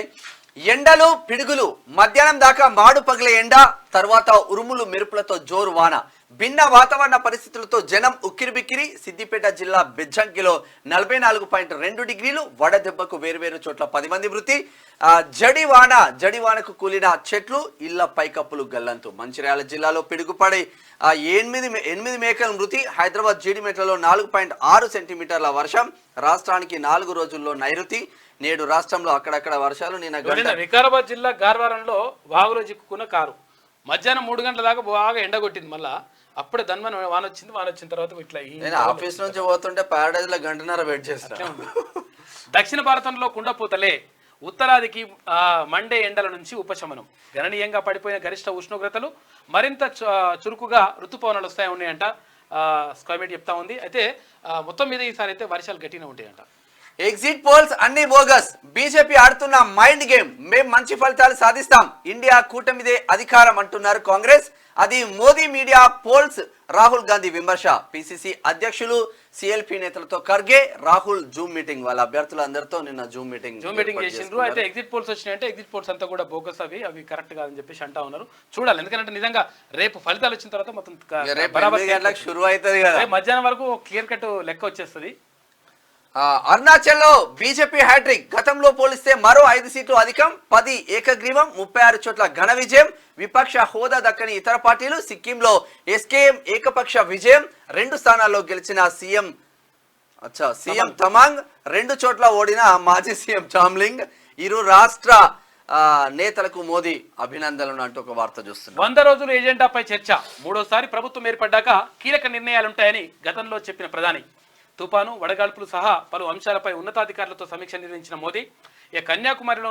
ఎండలు పిడుగులు, మధ్యాహ్నం దాకా మాడు పగిలే ఎండ, తర్వాత ఉరుములు మెరుపులతో జోరు వాన, భిన్న వాతావరణ పరిస్థితులతో జనం ఉక్కిరిబిక్కిరి. సిద్దిపేట జిల్లా బెజ్జంకిలో 44.2 డిగ్రీలు, వడదెబ్బకు వేరువేరు చోట్ల 10 మంది మృతి. జడివానకు కూలిన చెట్లు, ఇళ్ల పైకప్పులు గల్లంతు. మంచిర్యాల జిల్లాలో పిడుగుపడి 8 మేకల మృతి. హైదరాబాద్ జీడిమెట్లలో 4.6 సెంటీమీటర్ల వర్షం. రాష్ట్రానికి 4 రోజుల్లో నైరుతి. నేడు రాష్ట్రంలో అక్కడక్కడ వర్షాలు. వికారాబాద్ జిల్లా గార్వారంలో వాగులో చిక్కుకున్న కారు మధ్యాహ్నం 3 గంటల దాకా బాగా ఎండగొట్టింది. మళ్ళా అప్పుడే ధన్మన్ వాన వచ్చిన తర్వాత ఇట్లా ఆఫీస్ నుంచి పోతుంటే ప్యారడైజ్ లో 1.5 గంట వెయిట్ చేస్తాను. దక్షిణ భారతంలో కుండపోతలే. ఉత్తరాదికి మండే ఎండల నుంచి ఉపశమనం. గణనీయంగా పడిపోయిన గరిష్ట ఉష్ణోగ్రతలు మరింత చురుకుగా ఋతుపవనాలు ఉన్నాయంట స్కైమేట్ చెప్తా ఉంది. అయితే మొత్తం మీద ఈసారి అయితే వర్షాలు గట్టిగా ఉంటాయంట. ఎగ్జిట్ పోల్స్ అన్ని బోగస్, బీజేపీ ఆడుతున్న మైండ్ గేమ్, మేం మంచి ఫలితాలు సాధిస్తాం, ఇండియా కూటమిదే అధికారం అంటున్నారు కాంగ్రెస్. అది మోదీ మీడియా పోల్స్. రాహుల్ గాంధీ విమర్శ. పిసిసి అధ్యక్షులు సిఎల్పి నేతలతో ఖర్గే, రాహుల్ జూమ్ మీటింగ్, వాళ్ళ అభ్యర్థులందరితో నిన్న జూమ్ మీటింగ్ చేసిండ్రు. అయితే ఎగ్జిట్ పోల్స్ వచ్చినాయంటే ఎగ్జిట్ పోల్స్ అంతా కూడా బోగస్, అవి కరెక్ట్ కాదని చెప్పేసి అంటా ఉన్నారు. చూడాలి, ఎందుకంటే నిజంగా రేపు ఫలితాలు వచ్చిన తర్వాత మొత్తం గంటలకు షురు అవుతుంది కదా, మధ్యాహ్నం వరకు క్లియర్ కట్ లెక్క వచ్చేస్తుంది. అరుణాచల్లో బీజేపీ హ్యాట్రిక్, గతంలో పోలిస్తే మరో 5 సీట్లు అధికం, 10 ఏకగ్రీవం, 36 చోట్ల ఘన విజయం, విపక్ష హోదా దక్కని ఇతర పార్టీలు. సిక్కింలో ఎస్కేఎం ఏకపక్ష విజయం, 2 స్థానాల్లో గెలిచిన సీఎం తమాంగ్, 2 చోట్ల ఓడిన మాజీ సీఎం చామ్లింగ్. ఇరు రాష్ట్ర నేతలకు మోదీ అభినందనలు అంటూ ఒక వార్త చూస్తున్నాం. 100 రోజుల ఎజెండాపై చర్చ. మూడోసారి ప్రభుత్వం ఏర్పడ్డాక కీలక నిర్ణయాలుంటాయని గతంలో చెప్పిన ప్రధాని. తుపాను, వడగాల్పులు సహా పలు అంశాలపై ఉన్నతాధికారులతో సమీక్ష నిర్వహించిన మోదీ, కన్యాకుమారిలో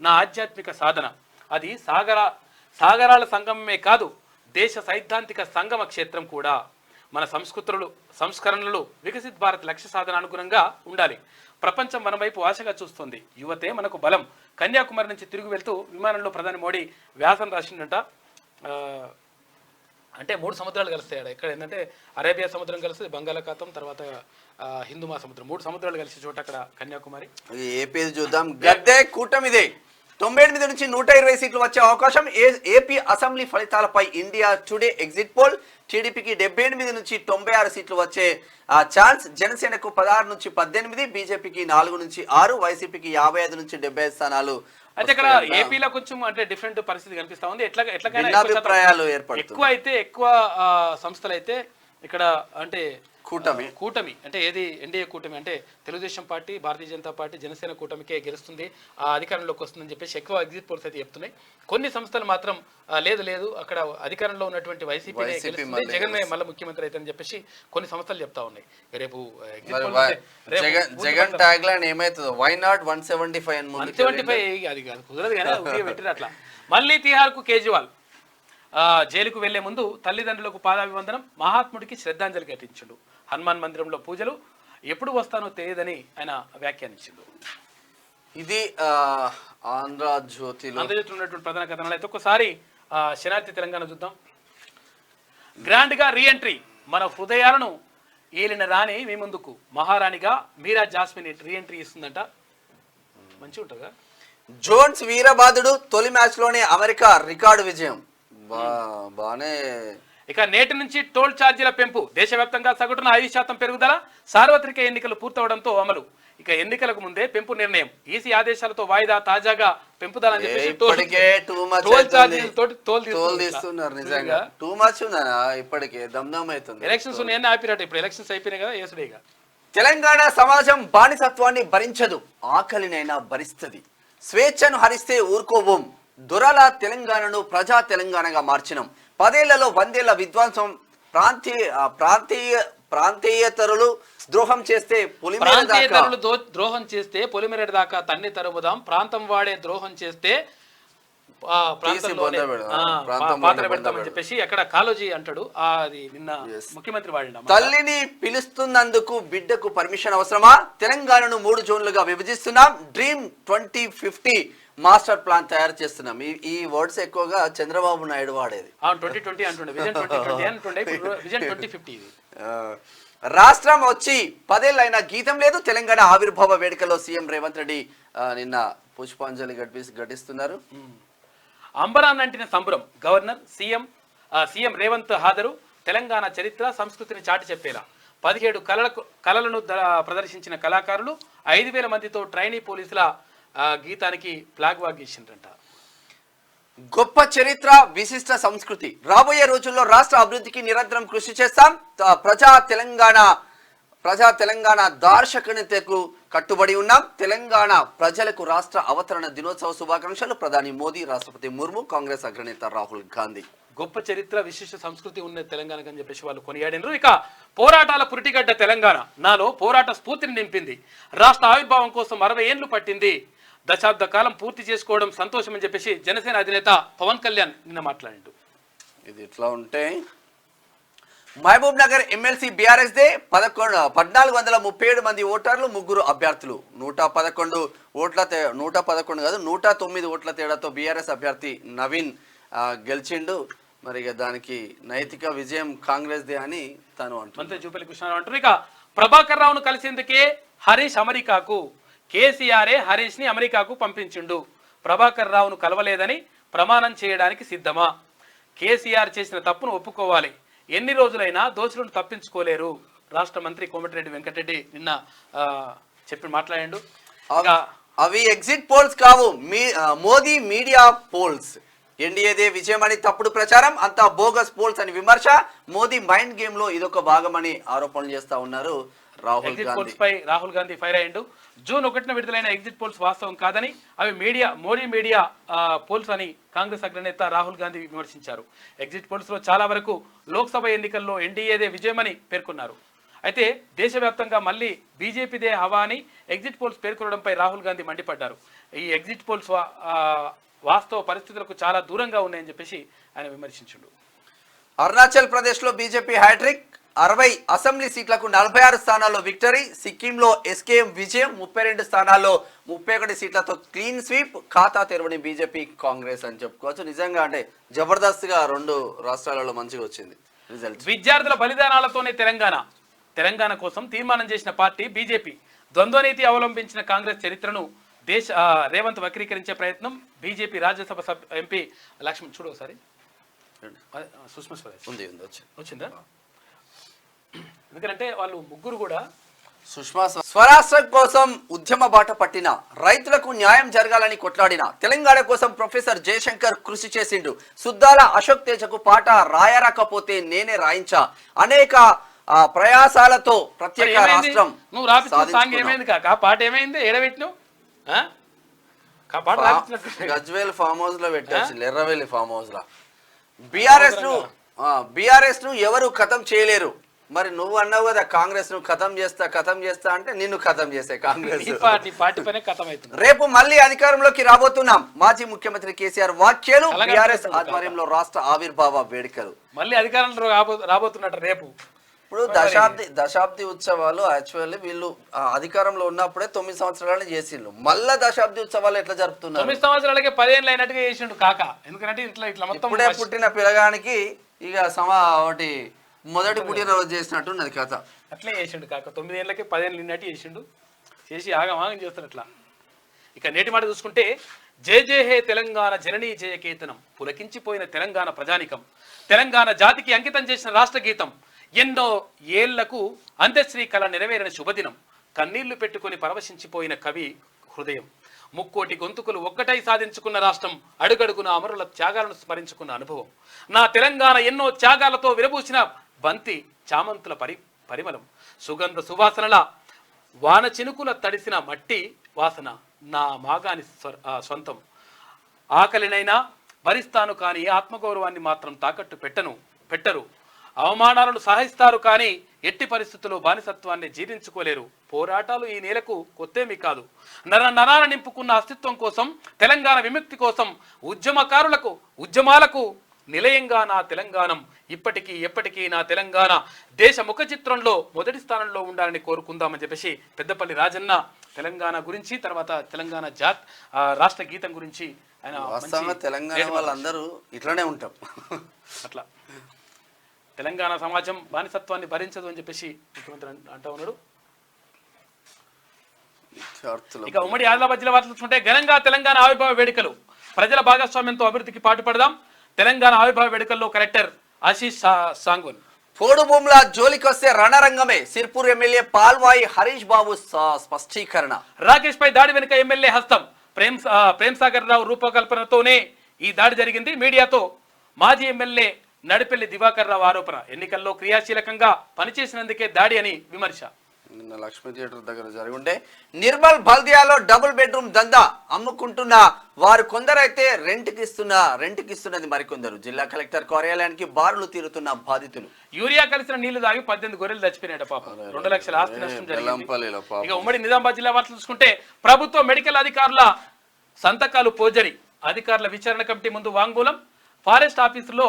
నా ఆధ్యాత్మిక సాధన, అది సాగరాల సంగమమే కాదు, దేశ సైద్ధాంతిక సంగమ క్షేత్రం కూడా. మన సంస్కరణలు వికసిత్ భారత్ లక్ష్య సాధన అనుగుణంగా ఉండాలి. ప్రపంచం మన వైపు ఆశగా చూస్తుంది. యువతే మనకు బలం. కన్యాకుమారి నుంచి తిరిగి వెళ్తూ విమానంలో ప్రధాని మోడీ వ్యాసం రాసిందంట. అంటే 3 సముద్రాలు కలుస్తాయి. ఇక్కడ ఏంటంటే అరేబియా సముద్రం కలుస్తుంది, బంగాళాఖాతం, తర్వాత హిందూ మహాసముద్రం, 3 సముద్రాలు కలిసే చోట అక్కడ కన్యాకుమారి. ఏపీ చూద్దాం. గద్దె కూటమిదే. 98 నుంచి 120 సీట్లు వచ్చే అవకాశం. ఏపీ అసెంబ్లీ ఫలితాలపై ఇండియా టుడే ఎగ్జిట్ పోల్. టీడీపీకి 78 నుంచి 96 సీట్లు వచ్చే ఛాన్స్. జనసేనకు 16 నుంచి 18, బీజేపీకి 4 నుంచి 6, వైసీపీకి 55 నుంచి 75 స్థానాలు. అయితే ఇక్కడ ఏపీలో కొంచెం అంటే డిఫరెంట్ పరిస్థితి కనిపిస్తా ఉంది. ఎట్లాగైనా ఎక్కువ అయితే ఎక్కువ సంస్థలు అయితే ఇక్కడ అంటే కూటమి అంటే ఏది ఎన్డీఏ కూటమి అంటే తెలుగుదేశం పార్టీ, భారతీయ జనతా పార్టీ, జనసేన కూటమికే గెలుస్తుంది, ఆ అధికారంలోకి వస్తుందని చెప్పేసి ఎక్కువ ఎగ్జిట్ పోల్స్ అయితే చెప్తున్నాయి. కొన్ని సంస్థలు మాత్రం లేదు అక్కడ అధికారంలో ఉన్నటువంటి వైసీపీ జగన్ మళ్ళీ ముఖ్యమంత్రి అయితే అని చెప్పేసి కొన్ని సంస్థలు చెప్తా ఉన్నాయి. రేపు జగన్ ట్యాగ్ లైన్ ఏమైతుందో, వై నాట్ 175 175 అది కాదు, కుదరదు కానీ పెట్టిన అట్లా. మళ్ళీ తిహార్కు కేజ్రీవాల్ జైలుకు వెళ్లే ముందు తల్లిదండ్రులకు పాదాభివందనం, మహాత్ముడికి శ్రద్ధాంజలి ఘటించుడు. హనుమాన్ మందిరంలో పూజలు. ఎప్పుడు వస్తానో తెలియదని ఆయన వ్యాఖ్యానించిండు. ఇది ఆంధ్రజ్యోతిలో ఉన్నటువంటి ప్రధాన కథనాలు. అయితే ఒక్కసారి శనార్థి తెలంగాణ చూద్దాం. గ్రాండ్ గా రీఎంట్రీ, మన హృదయాలను ఏలిన రాణి మీ ముందుకు, మహారాణిగా మీరా జాస్మిన్ రీఎంట్రీ ఇస్తుందంట. మంచిగా ఉంటుందా? జోన్స్ వీరబాదుడు, తొలి మ్యాచ్ లోనే అమెరికా రికార్డు విజయం. బానే. ఇక నేటి నుంచి టోల్ ఛార్జీల పెంపు, దేశవ్యాప్తంగా సగటున 5% పెరుగుదల, సార్వత్రిక ఎన్నికలు పూర్తవడంతో అమలు. ఇక ఎన్నికలకు ముందే పెంపు నిర్ణయం, ఈసీ ఆదేశాలతో వాయిదా, తాజాగా పెంపుదల అని చెప్పేసి ఇప్పటికే దమ్దమ్ అవుతుంది. ఎలక్షన్స్ ఉన్నాయని ఆపినట్టు, ఇప్పుడు ఎలక్షన్స్ అయిపోయినాయి కదా, ఏసుడేగా. తెలంగాణ సమాజం బానిసత్వాన్ని భరించదు, ఆకలినైనా భరిస్తుంది. స్వేచ్ఛను హరిస్తే ఊరుకోబోం. దొరల తెలంగాణను ప్రజా తెలంగాణగా మార్చినం. 10 ఏళ్లలో 100 ఏళ్ల విధ్వంసం. ప్రాంతీయతరులు ద్రోహం చేస్తే పొలిమేర దాకా తన్ని తరుముదాం. ప్రాంతం వాడే ద్రోహం చేస్తే పాత్ర పెడతామని చెప్పేసి అక్కడ కాలోజీ అంటాడు. అది నిన్న ముఖ్యమంత్రి వాడిన. తల్లిని పిలుస్తున్నందుకు బిడ్డకు పర్మిషన్ అవసరమా? తెలంగాణను 3 జోన్లుగా విభజిస్తున్నాం. డ్రీమ్ 2050 మాస్టర్ ప్లాన్ తయారు చేస్తున్నాం. ఈ వర్డ్స్ ఎక్కువగా చంద్రబాబు నాయుడు వాడేది. 2020 అంటుండే, విజన్ 2020 అంటుండే, విజన్ 2050. రాష్ట్రం వచ్చి 10 ఏళ్ళైనా గీతం లేదు. తెలంగాణ ఆవిర్భావ వేడుకలో సీఎం రేవంత్ రెడ్డి నిన్న పుష్పాంజలి ఘటిస్తున్నారు. అంబరాన్నంటిన సంబరం. గవర్నర్, సీఎం రేవంత్ హాజరు. తెలంగాణ చరిత్ర సంస్కృతిని చాటి చెప్పేలా 17 కళలను ప్రదర్శించిన కళాకారులు. 5,000 మందితో ట్రైనీ పోలీసుల గీతానికి ఫ్లాగ్ వాక్ చేసిండ్రంట. గొప్ప చరిత్ర, విశిష్ట సంస్కృతి. రాబోయే రోజుల్లో రాష్ట్ర అభివృద్ధికి నిరంతరం కృషి చేస్తాం. ప్రజా తెలంగాణ దార్శనికతకు కట్టుబడి ఉన్నాం. తెలంగాణ ప్రజలకు రాష్ట్ర అవతరణ దినోత్సవ శుభాకాంక్షలు. ప్రధాని మోదీ, రాష్ట్రపతి ముర్ము, కాంగ్రెస్ అగ్రనేత రాహుల్ గాంధీ. గొప్ప చరిత్ర, విశిష్ట సంస్కృతి ఉన్న తెలంగాణకు అని చెప్పేసి వాళ్ళు కొనియాడినరు. ఇక పోరాటాల పురిటిగడ్డ తెలంగాణ, నాలో పోరాట స్ఫూర్తిని నింపింది. రాష్ట్ర ఆవిర్భావం కోసం 60 ఏళ్లు పట్టింది. దశాబ్ద కాలం పూర్తి చేసుకోవడం సంతోషం అని చెప్పేసి జనసేన అధినేత పవన్ కళ్యాణ్ నిన్న మాట్లాడిండు. ఇది ఇట్లా ఉంటే మహబూబ్ నగర్ ఎమ్మెల్సీ బీఆర్ఎస్ దే 1437 మంది ఓటర్లు, 3 అభ్యర్థులు. 111 ఓట్ల 111 కాదు 109 ఓట్ల తేడాతో బీఆర్ఎస్ అభ్యర్థి నవీన్ గెలిచిండు. మరి ఇక దానికి నైతిక విజయం కాంగ్రెస్ దే అని తను అంటున్నారు. మంత్రి జూపల్లి కృష్ణారావు అంటారు. ఇక ప్రభాకర్ రావును కలిసేందుకే హరీష్ అమెరికాకు, కేసీఆరే హరీష్ ని అమెరికాకు పంపించిండు. ప్రభాకర్ రావును కలవలేదని ప్రమాణం చేయడానికి సిద్ధమా? కేసీఆర్ చేసిన తప్పును ఒప్పుకోవాలి. ఎన్ని రోజులైనా దోషులను తప్పించుకోలేరు. రాష్ట్ర మంత్రి కోమటిరెడ్డి వెంకటరెడ్డి నిన్న చెప్పి మాట్లాడాడు. అవి ఎగ్జిట్ పోల్స్ కావు, మోదీ మీడియా పోల్స్. ఎన్డీఏదే విజయమని తప్పుడు ప్రచారం, అంతా బోగస్ పోల్స్ అని విమర్శ. మోదీ మైండ్ గేమ్ లో ఇదొక భాగమని ఆరోపణలు చేస్తా ఉన్నారు రాహుల్ గాంధీ. పై రాహుల్ గాంధీ ఫైర్ అయ్యిండు. జూన్ 1న విడుదలైన ఎగ్జిట్ పోల్స్ వాస్తవం కాదని, అవి మోడీ మీడియా పోల్స్ అని కాంగ్రెస్ అగ్రనేత రాహుల్ గాంధీ విమర్శించారు. ఎగ్జిట్ పోల్స్ లో చాలా వరకు లోక్సభ ఎన్నికల్లో ఎన్డీఏదే విజయమని పేర్కొన్నారు. అయితే దేశవ్యాప్తంగా మళ్ళీ బీజేపీదే హవా అని ఎగ్జిట్ పోల్స్ పేర్కొనడంపై రాహుల్ గాంధీ మండిపడ్డారు. ఈ ఎగ్జిట్ పోల్స్ వాస్తవ పరిస్థితులకు చాలా దూరంగా ఉన్నాయని చెప్పేసి ఆయన విమర్శించాడు. అరుణాచల్ ప్రదేశ్ లో బీజేపీ హ్యాట్రిక్, 60 అసెంబ్లీ సీట్లకు 46 స్థానాల్లో విక్టరీ. సిక్కింలో ఎస్కేఎం విజయం, 32 స్థానాల్లో 31 సీట్లతో క్లీన్ స్వీప్. ఖాతా తెరవని బీజేపీ కాంగ్రెస్ అని చెప్పుకోవచ్చు. నిజంగా అంటే జబర్దస్త్గా 2 రాష్ట్రాలలో మంచిగా వచ్చింది రిజల్ట్. విద్యార్థుల బలిదానాలతోనే తెలంగాణ కోసం తీర్మానం చేసిన పార్టీ బీజేపీ. ద్వంద్వనీతి అవలంబించిన కాంగ్రెస్ చరిత్రను రేవంత్ వక్రీకరించే ప్రయత్నం. బీజేపీ రాజ్యసభ ఎంపీ లక్ష్మణ్ చూడు ఒకసారి సుష్మా స్వరాజ్ వచ్చిందా? ఎందుకంటే వాళ్ళు ముగ్గురు కూడా సుష్మా స్వరాష్ట్రం కోసం ఉద్యమ బాట పట్టిన, రైతులకు న్యాయం జరగాలని కొట్లాడిన, తెలంగాణ కోసం ప్రొఫెసర్ జయశంకర్ కృషి చేసిండు. సుద్దాల అశోక్ తేజకు పాట రాయరాకపోతే నేనే రాయించా. అనేక ప్రయాసాలతో ప్రత్యేక రాష్ట్రం. నువ్వు రాపించిన సాంగ్ ఏమైంది కాక? పాట ఏమైంది? ఏడబెట్టినావు? గజ్వేల్ ఫామ్ హౌస్ లో పెట్టాల్సింది, ఎర్రవెల్లి ఫామ్ హౌస్ లో. బీఆర్ఎస్ ను ఎవరు ఖతం చేయలేరు. మరి నువ్వు అన్నావు కదా కాంగ్రెస్ ను ఖతం చేస్తా అంటే నిన్ను ఖతం చేసే కాంగ్రెస్. రేపు మళ్ళీ అధికారంలోకి రాబోతున్నాం. మాజీ ముఖ్యమంత్రి కేసీఆర్ వ్యాఖ్యలు. బీఆర్ఎస్ ఆధ్వర్యంలో రాష్ట్ర ఆవిర్భావ వేడుకలు. మళ్ళీ అధికారంలో రాబోతున్నట్టు రేపు. ఇప్పుడు దశాబ్ది ఉత్సవాలు యాక్చువల్లీ వీళ్ళు అధికారంలో ఉన్నప్పుడే 9 సంవత్సరాలు చేసిండ్రు. మళ్ళా దశాబ్ది ఉత్సవాలు ఎట్లా జరుపుతున్నారు? 9 సంవత్సరాలకే 10 ఏళ్ళు అయినట్టుగా చేసిండు కాక. ఎందుకంటే ఇట్లా మొత్తం ఇప్పుడే పుట్టిన పిల్లగానికి ఇక ఒకటి మొదటి పుట్టినరోజు చేసినట్టు ఉన్నది కథ. అట్లే చేసిండు కాక. 9 ఏళ్ళకే 10 ఏళ్ళు నిన్నట్టు చేసిండు. చేసి ఆగం చేస్తాడు అట్లా. ఇక నేటి మాట చూసుకుంటే జయ జయ హే తెలంగాణ జననీ జయకేతనం. పులకించిపోయిన తెలంగాణ ప్రజానికం, తెలంగాణ జాతికి అంకితం చేసిన రాష్ట్ర గీతం. ఎన్నో ఏళ్లకు అంత్యశ్రీ కళ నెరవేరిన శుభదినం. కన్నీళ్లు పెట్టుకుని పరవశించిపోయిన కవి హృదయం. 3 గొంతుకులు ఒక్కటై సాధించుకున్న రాష్ట్రం. అడుగడుగున అమరుల త్యాగాలను స్మరించుకున్న అనుభవం. నా తెలంగాణ ఎన్నో త్యాగాలతో విరబూసిన బంతి చామంతుల పరిమళం. సుగంధ సువాసనల వాన చినుకుల తడిసిన మట్టి వాసన నా మాగాని సొంతం. ఆకలినైనా భరిస్తాను కానీ ఆత్మగౌరవాన్ని మాత్రం తాకట్టు పెట్టరు. అవమానాలను సహిస్తారు కానీ ఎట్టి పరిస్థితుల్లో బానిసత్వాన్ని జీర్ణించుకోలేరు. పోరాటాలు ఈ నేలకు కొత్తేమీ కాదు. నరాన నింపుకున్న అస్తిత్వం కోసం, తెలంగాణ విముక్తి కోసం ఉద్యమాలకు నిలయంగా నా తెలంగాణం. ఇప్పటికీ ఎప్పటికీ నా తెలంగాణ దేశ ముఖ చిత్రంలో మొదటి స్థానంలో ఉండాలని కోరుకుందామని చెప్పేసి పెద్దపల్లి రాజన్న తెలంగాణ గురించి, తర్వాత తెలంగాణ రాష్ట్ర గీతం గురించి ఆయన తెలంగాణ వాళ్ళందరూ ఇట్లానే ఉంటాం. అట్లా తెలంగాణ సమాజం బానిసత్వాన్ని భరించదు అని చెప్పేసి ముఖ్యమంత్రి అంటూ ఉన్నాడు. ఇక ఉమ్మడి ఆదిలాబాద్ జిల్లా వార్తలు చూసుకుంటే ఘనంగా తెలంగాణ ఆవిర్భావ వేడుకలు. ప్రజల భాగస్వామ్యంతో అభివృద్ధికి పాటుపడదాం. తెలంగాణ ఆవిర్భావ వేడుకల్లో కలెక్టర్ ఆశీష్ సాంగోన్. పోడు భూముల జోలికొస్తే రణరంగమే. సిర్పూర్ ఎమ్మెల్యే పాల్వాయి హరీష్ బాబు స్పష్టీకరణ. రాకేష్ పై దాడి వెనుక ఎమ్మెల్యే హస్తం. ప్రేమ్ సాగర్ రావు రూపకల్పనతోనే ఈ దాడి జరిగింది. మీడియాతో మాజీ ఎమ్మెల్యే నడిపెల్లి దివాకర్ రావు ఆరోపణ. ఎన్నికల్లో క్రియాశీలకంగా పనిచేసినందుకే దాడి అని విమర్శ. నిన్న లక్ష్మీ థియేటర్ దగ్గర జరుగుంటే నిర్మల్ బల్దియాలో డబుల్ బెడ్రూమ్ దందా. అమ్ముకుంటున్న వారు కొందరైతే రెంట్కి ఇస్తున్నది మరికొందరు. జిల్లా కలెక్టర్ కార్యాలయానికి బారులు తీరుతున్న బాధితులు. యూరియా కలిసిన నీళ్లు తాగి 18 గొర్రెలు చచ్చిపోయినాడు పాపం. 2 లక్షల ఆస్తి నష్టం జరిగింది. ఇక ఉమ్మడి నిజామాబాద్ జిల్లా వార్తలు చూసుకుంటే ప్రభుత్వ మెడికల్ అధికారుల సంతకాలు పోజరి. అధికారుల విచారణ కమిటీ ముందు వాంగ్మూలం. ఫారెస్ట్ ఆఫీసులో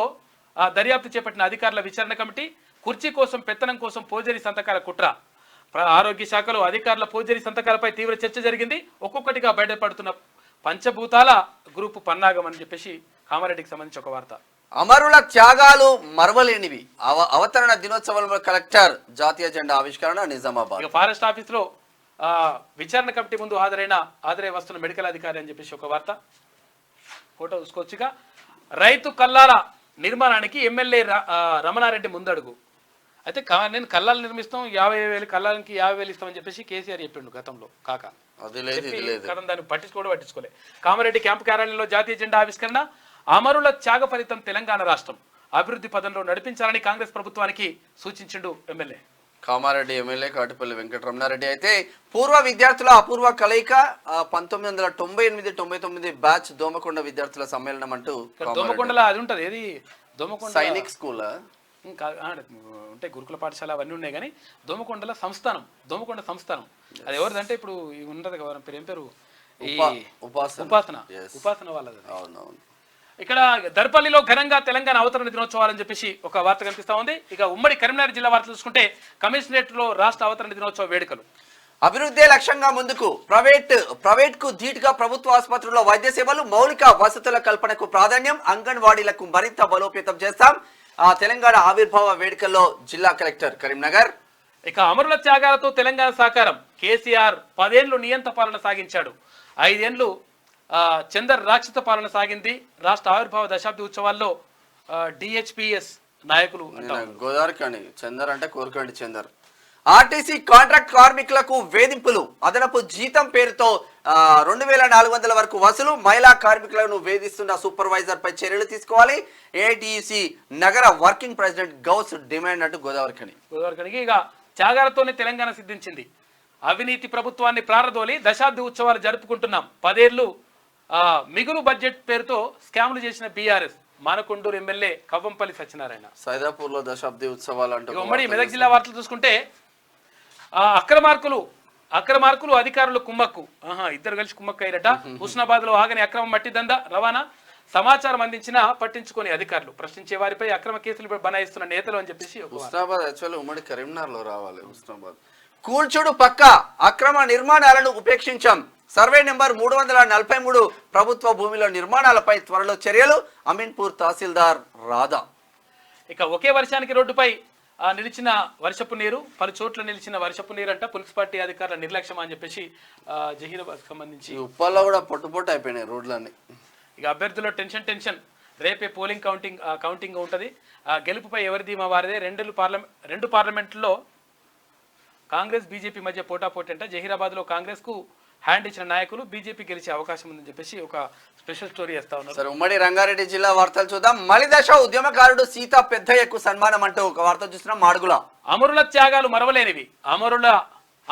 దర్యాప్తు చేపట్టిన అధికారుల విచారణ కమిటీ కుర్చీ కోసం పెత్తనం కోసం పోజరీ సంతకాల కుట్ర. ఆరోగ్య శాఖలో అధికారుల పోజరీ సంతకాలపై తీవ్ర చర్చ జరిగింది. ఒక్కొక్కటిగా బయటపడుతున్న పంచభూతాల గ్రూపు పన్నాగం అని చెప్పేసి కామారెడ్డికి సంబంధించి ఒక వార్త. అమరుల త్యాగాలు మరవలేనివి. అవతరణ దినోత్సవంలో కలెక్టర్ జాతీయ జెండా ఆవిష్కరణ నిజామాబాద్. ఇక ఫారెస్ట్ ఆఫీస్ లో విచారణ కమిటీ ముందు హాజరై వస్తున్న మెడికల్ అధికారి అని చెప్పేసి ఒక వార్త. ఫోటో చూసుకోవచ్చుగా. రైతు కల్లాల నిర్మాణానికి ఎమ్మెల్యే రమణారెడ్డి ముందడుగు. అయితే నేను కల్లాలు నిర్మిస్తాం 50,000 కల్లాలకి 50,000 ఇస్తామని చెప్పేసి కేసీఆర్ చెప్పిండు గతంలో. కాక దాన్ని పట్టించుకోలే. కామారెడ్డి క్యాంపు కార్యాలయంలో జాతీయ జెండా ఆవిష్కరణ. అమరుల త్యాగ ఫలితం తెలంగాణ రాష్ట్రం అభివృద్ధి పదంలో నడిపించాలని కాంగ్రెస్ ప్రభుత్వానికి సూచించిండు ఎమ్మెల్యే. కామారెడ్డి ఎమ్మెల్యే కాటిపల్లి వెంకటరమణారెడ్డి. అయితే పూర్వ విద్యార్థుల అపూర్వ కలయిక 1998-99 బ్యాచ్ దోమకొండ విద్యార్థుల సమ్మేళనం అంటూ. దోమకొండలో అది ఉంటది, ఏది దోమకొండ సైనిక్ స్కూల్ ఉంటే గురుకుల పాఠశాల అవన్నీ ఉన్నాయి, కానీ దోమకొండల సంస్థానం, దోమకొండ సంస్థానం అది ఎవరిదంటే ఇప్పుడు ఉన్నది కదా పేరు, ఏం పేరు, ఉపాసన వాళ్ళది. అవునవును. ఇక్కడ దర్పల్లిలో ఘనంగా తెలంగాణ అవతరణ దినోత్సవాలని చెప్పేసి ఒక వార్త కనిపిస్తా ఉంది. ఇక ఉమ్మడి కరీంనగర్ జిల్లా వార్త చూసుకుంటే కమిషనరేట్ లో రాష్ట్ర అవతరణ దినోత్సవ వేడుకలు. అభివృద్ధి లక్ష్యంగా ముందుకు. ప్రైవేట్ కు ధీటుగా ప్రభుత్వ ఆసుపత్రుల్లో వైద్య సేవలు, మౌలిక వసతుల కల్పనకు ప్రాధాన్యం, అంగన్వాడీలకు మరింత బలోపేతం చేస్తాం. తెలంగాణ ఆవిర్భావ వేడుకల్లో జిల్లా కలెక్టర్ కరీంనగర్. ఇక అమరుల త్యాగాలతో తెలంగాణ సాకారం. కేసీఆర్ 10 ఏళ్లు నియంత పాలన సాగించాడు. 5 ఏళ్లు చందర్ రాక్షస పాలన సాగింది. రాష్ట్ర ఆవిర్భావ దశాబ్ది ఉత్సవాల్లో డిహెచ్పిఎస్ నాయకులు గోదావరి చందర్ అంటే కోరకండి చందర్. ఆర్టీసీ కాంట్రాక్ట్ కార్మికులకు వేధింపులు. అదనపు జీతం పేరుతో 2,400 వరకు వసూలు. మహిళా కార్మికులను వేధిస్తున్న సూపర్వైజర్ పై చర్యలు తీసుకోవాలి. ఏఐటీయూసీ నగర వర్కింగ్ ప్రెసిడెంట్ గౌస్ డిమాండ్ అంటూ గోదావరికి. ఇక త్యాగాలతోనే తెలంగాణ సిద్ధించింది. అవినీతి ప్రభుత్వాన్ని ప్రారదోలి దశాబ్ది ఉత్సవాలు జరుపుకుంటున్నాం. 10 ఏళ్లు మిగులు బడ్జెట్ పేరుతో స్కామ్లు చేసిన బీఆర్ఎస్. మానకొండూరు ఎమ్మెల్యే కవ్వంపల్లి సత్యనారాయణ. సైదాపూర్ లో దశాబ్ది ఉత్సవాలు అంటూ. ఉమ్మడి మెదక్ జిల్లా వార్తలు చూసుకుంటే అక్రమార్కులు అధికారులు కుమ్మక్కు. ఇద్దరు కలిసి కుమ్మక్కు అయ్యారట. హుస్నాబాద్ లో ఆగని అక్రమ మట్టి దందా రవాణా. సమాచారం అందించినా పట్టించుకొని అధికారులు. ప్రశ్నించే వారిపై అక్రమ కేసులు బనాయిస్తున్న నేతలు అని చెప్పేసి. హుస్నాబాద్ యాక్చువల్లీ ఉమ్మడి కరీంనగర్ లో రావాలి. హుస్నాబాద్ కూల్చుడు పక్క. అక్రమ నిర్మాణాలను ఉపేక్షించాం. సర్వే నెంబర్ 343 ప్రభుత్వ భూమిలో నిర్మాణాలపై త్వరలో చర్యలు. అమీన్పూర్ తహసీల్దార్ రాధా. ఇక ఒకే వర్షానికి రోడ్డుపై నిలిచిన వర్షపు నీరు, పలు చోట్ల నిలిచిన వర్షపు నీరు అంట పులిస్ పార్టీ అధికారుల నిర్లక్ష్యం అని చెప్పేసి జహీరాబాద్ సంబంధించి. ఉప్పల్లో కూడా పొట్టు అయిపోయినాయి రోడ్లన్నీ. ఇక అభ్యర్థుల్లో టెన్షన్. రేపే పోలింగ్ కౌంటింగ్ ఉంటుంది. గెలుపుపై ఎవరి ధీమా వారిదే. రెండు పార్లమెంట్లో కాంగ్రెస్ బీజేపీ మధ్య పోటాపోటీ అంట. జహీరాబాద్ లో కాంగ్రెస్ కు హ్యాండ్ ఇచ్చిన నాయకులు బీజేపీ గెలిచే అవకాశం ఉందని చెప్పేసి ఒక స్పెషల్ స్టోరీ చేస్తా ఉన్నారు. సరే, ఉమ్మడి రంగారెడ్డి జిల్లా వార్తలు చూద్దాం. మలిదశ ఉద్యమకారుడు సీతా పెద్దయ్యకు సన్మానం అంటూ ఒక వార్త చూస్తున్నాం. మాడుగుల. అమరుల త్యాగాలు మరవలేనివి.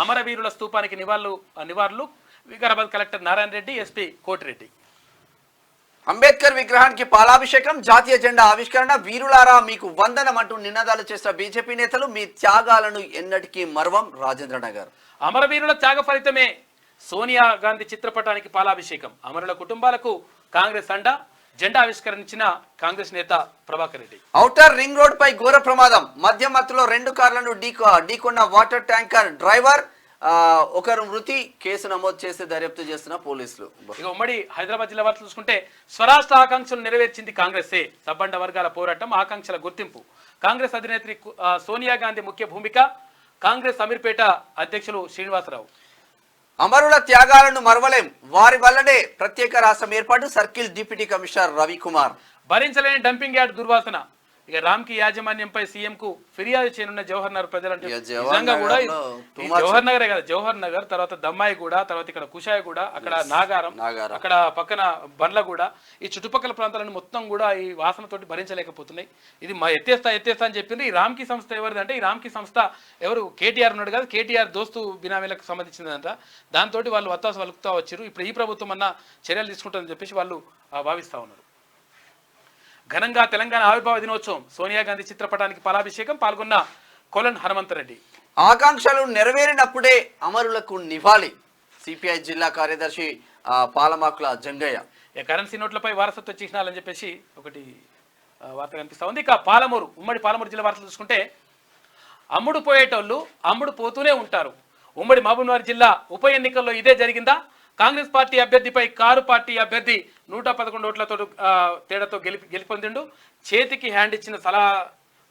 అమరవీరుల స్తూపానికి నివాళులు. Vikarabad collector Narayana Reddy, SP Kotireddy. అంబేద్కర్ విగ్రహానికి పాలాభిషేకం, జాతీయ జెండా ఆవిష్కరణ. వీరులారా మీకు వందనం అంటూ నినాదాలు చేసిన బీజేపీ నేతలు. మీ త్యాగాలను ఎన్నటికీ మర్వం. రాజేంద్ర నగర్. అమరవీరుల త్యాగ ఫలితమే సోనియా గాంధీ చిత్రపటానికి పాలాభిషేకం. అమరుల కుటుంబాలకు కాంగ్రెస్ అండ. జెండా ఆవిష్కరించిన కాంగ్రెస్ నేత Prabhakar Reddy. Outer ring road పై ఘోర ప్రమాదం. మధ్య మత్తులో 2 కార్లను ఢీకొన్న వాటర్ ట్యాంకర్ డ్రైవర్. ఒకరు మృతి. కేసు నమోదు చేసి దర్యాప్తు చేస్తున్న పోలీసులు. ఇక ఉమ్మడి హైదరాబాద్ జిల్లా వార్తలు చూసుకుంటే స్వరాష్ట్ర ఆకాంక్షలు నెరవేర్చింది కాంగ్రెసే. సబ్బండ వర్గాల పోరాటం, ఆకాంక్షల గుర్తింపు. కాంగ్రెస్ అధినేత్రి సోనియా గాంధీ ముఖ్య భూమిక. కాంగ్రెస్ అమీర్పేట అధ్యక్షులు శ్రీనివాసరావు. అమరుల త్యాగాలను మరవలేం. వారి వల్లనే ప్రత్యేక రాష్ట్రం ఏర్పాటు. Circle deputy commissioner Ravikumar. భరించలేని డంపింగ్ యార్డ్ దుర్వాసన. ఇక రామ్కి యాజమాన్యంపై సీఎం కు ఫిర్యాదు చేయనున్న జవహర్ నగర్ ప్రజలంటే నిజంగా కూడా జవహర్ నగరే కదా, జవహర్ నగర్ తర్వాత దమ్మాయిగూడ, తర్వాత ఇక్కడ కుషాయిగూడ, అక్కడ నాగారం, అక్కడ పక్కన బండ్లగూడ, ఈ చుట్టుపక్కల ప్రాంతాలను మొత్తం కూడా ఈ వాసనతోటి భరించలేకపోతున్నాయి. ఇది ఎత్తేస్తా అని చెప్పింది. ఈ రామ్కి సంస్థ ఎవరిది అంటే, ఈ రామ్కి సంస్థ ఎవరు కేటీఆర్ ఉన్నాడు కదా, కేటీఆర్ దోస్తు బినామీలకు సంబంధించిందంట. దాంతో వాళ్ళు వత్తాసు వలుకుతా వచ్చారు. ఇప్పుడు ఈ ప్రభుత్వం అన్న చర్యలు తీసుకుంటుందని చెప్పేసి వాళ్ళు భావిస్తా ఉన్నారు. ఘనంగా తెలంగాణ ఆవిర్భావ దినోత్సవం. సోనియా గాంధీ చిత్రపటానికి పాలాభిషేకం. పాల్గొన్న కొలన్ హనుమంతరెడ్డి. ఆకాంక్షలు నెరవేరినప్పుడే అమరులకు నివాళి. సిపిఐ జిల్లా కార్యదర్శి పాలమాకుల జంగయ్య. కరెన్సీ నోట్లపై వారసత్వ చిహ్నాలని చెప్పేసి ఒకటి వార్త కనిపిస్తా ఉంది. ఇక పాలమూరు, ఉమ్మడి పాలమూరు జిల్లా వార్తలు చూసుకుంటే అమ్ముడు పోయేటోళ్ళు అమ్ముడు పోతూనే ఉంటారు. ఉమ్మడి మహబూబ్నగర్ జిల్లా ఉప ఎన్నికల్లో ఇదే జరిగిందా? కాంగ్రెస్ పార్టీ అభ్యర్థిపై కారు పార్టీ అభ్యర్థి 111 ఓట్లతో తేడాతో గెలిపొందిండు. చేతికి హ్యాండ్ ఇచ్చిన సలహా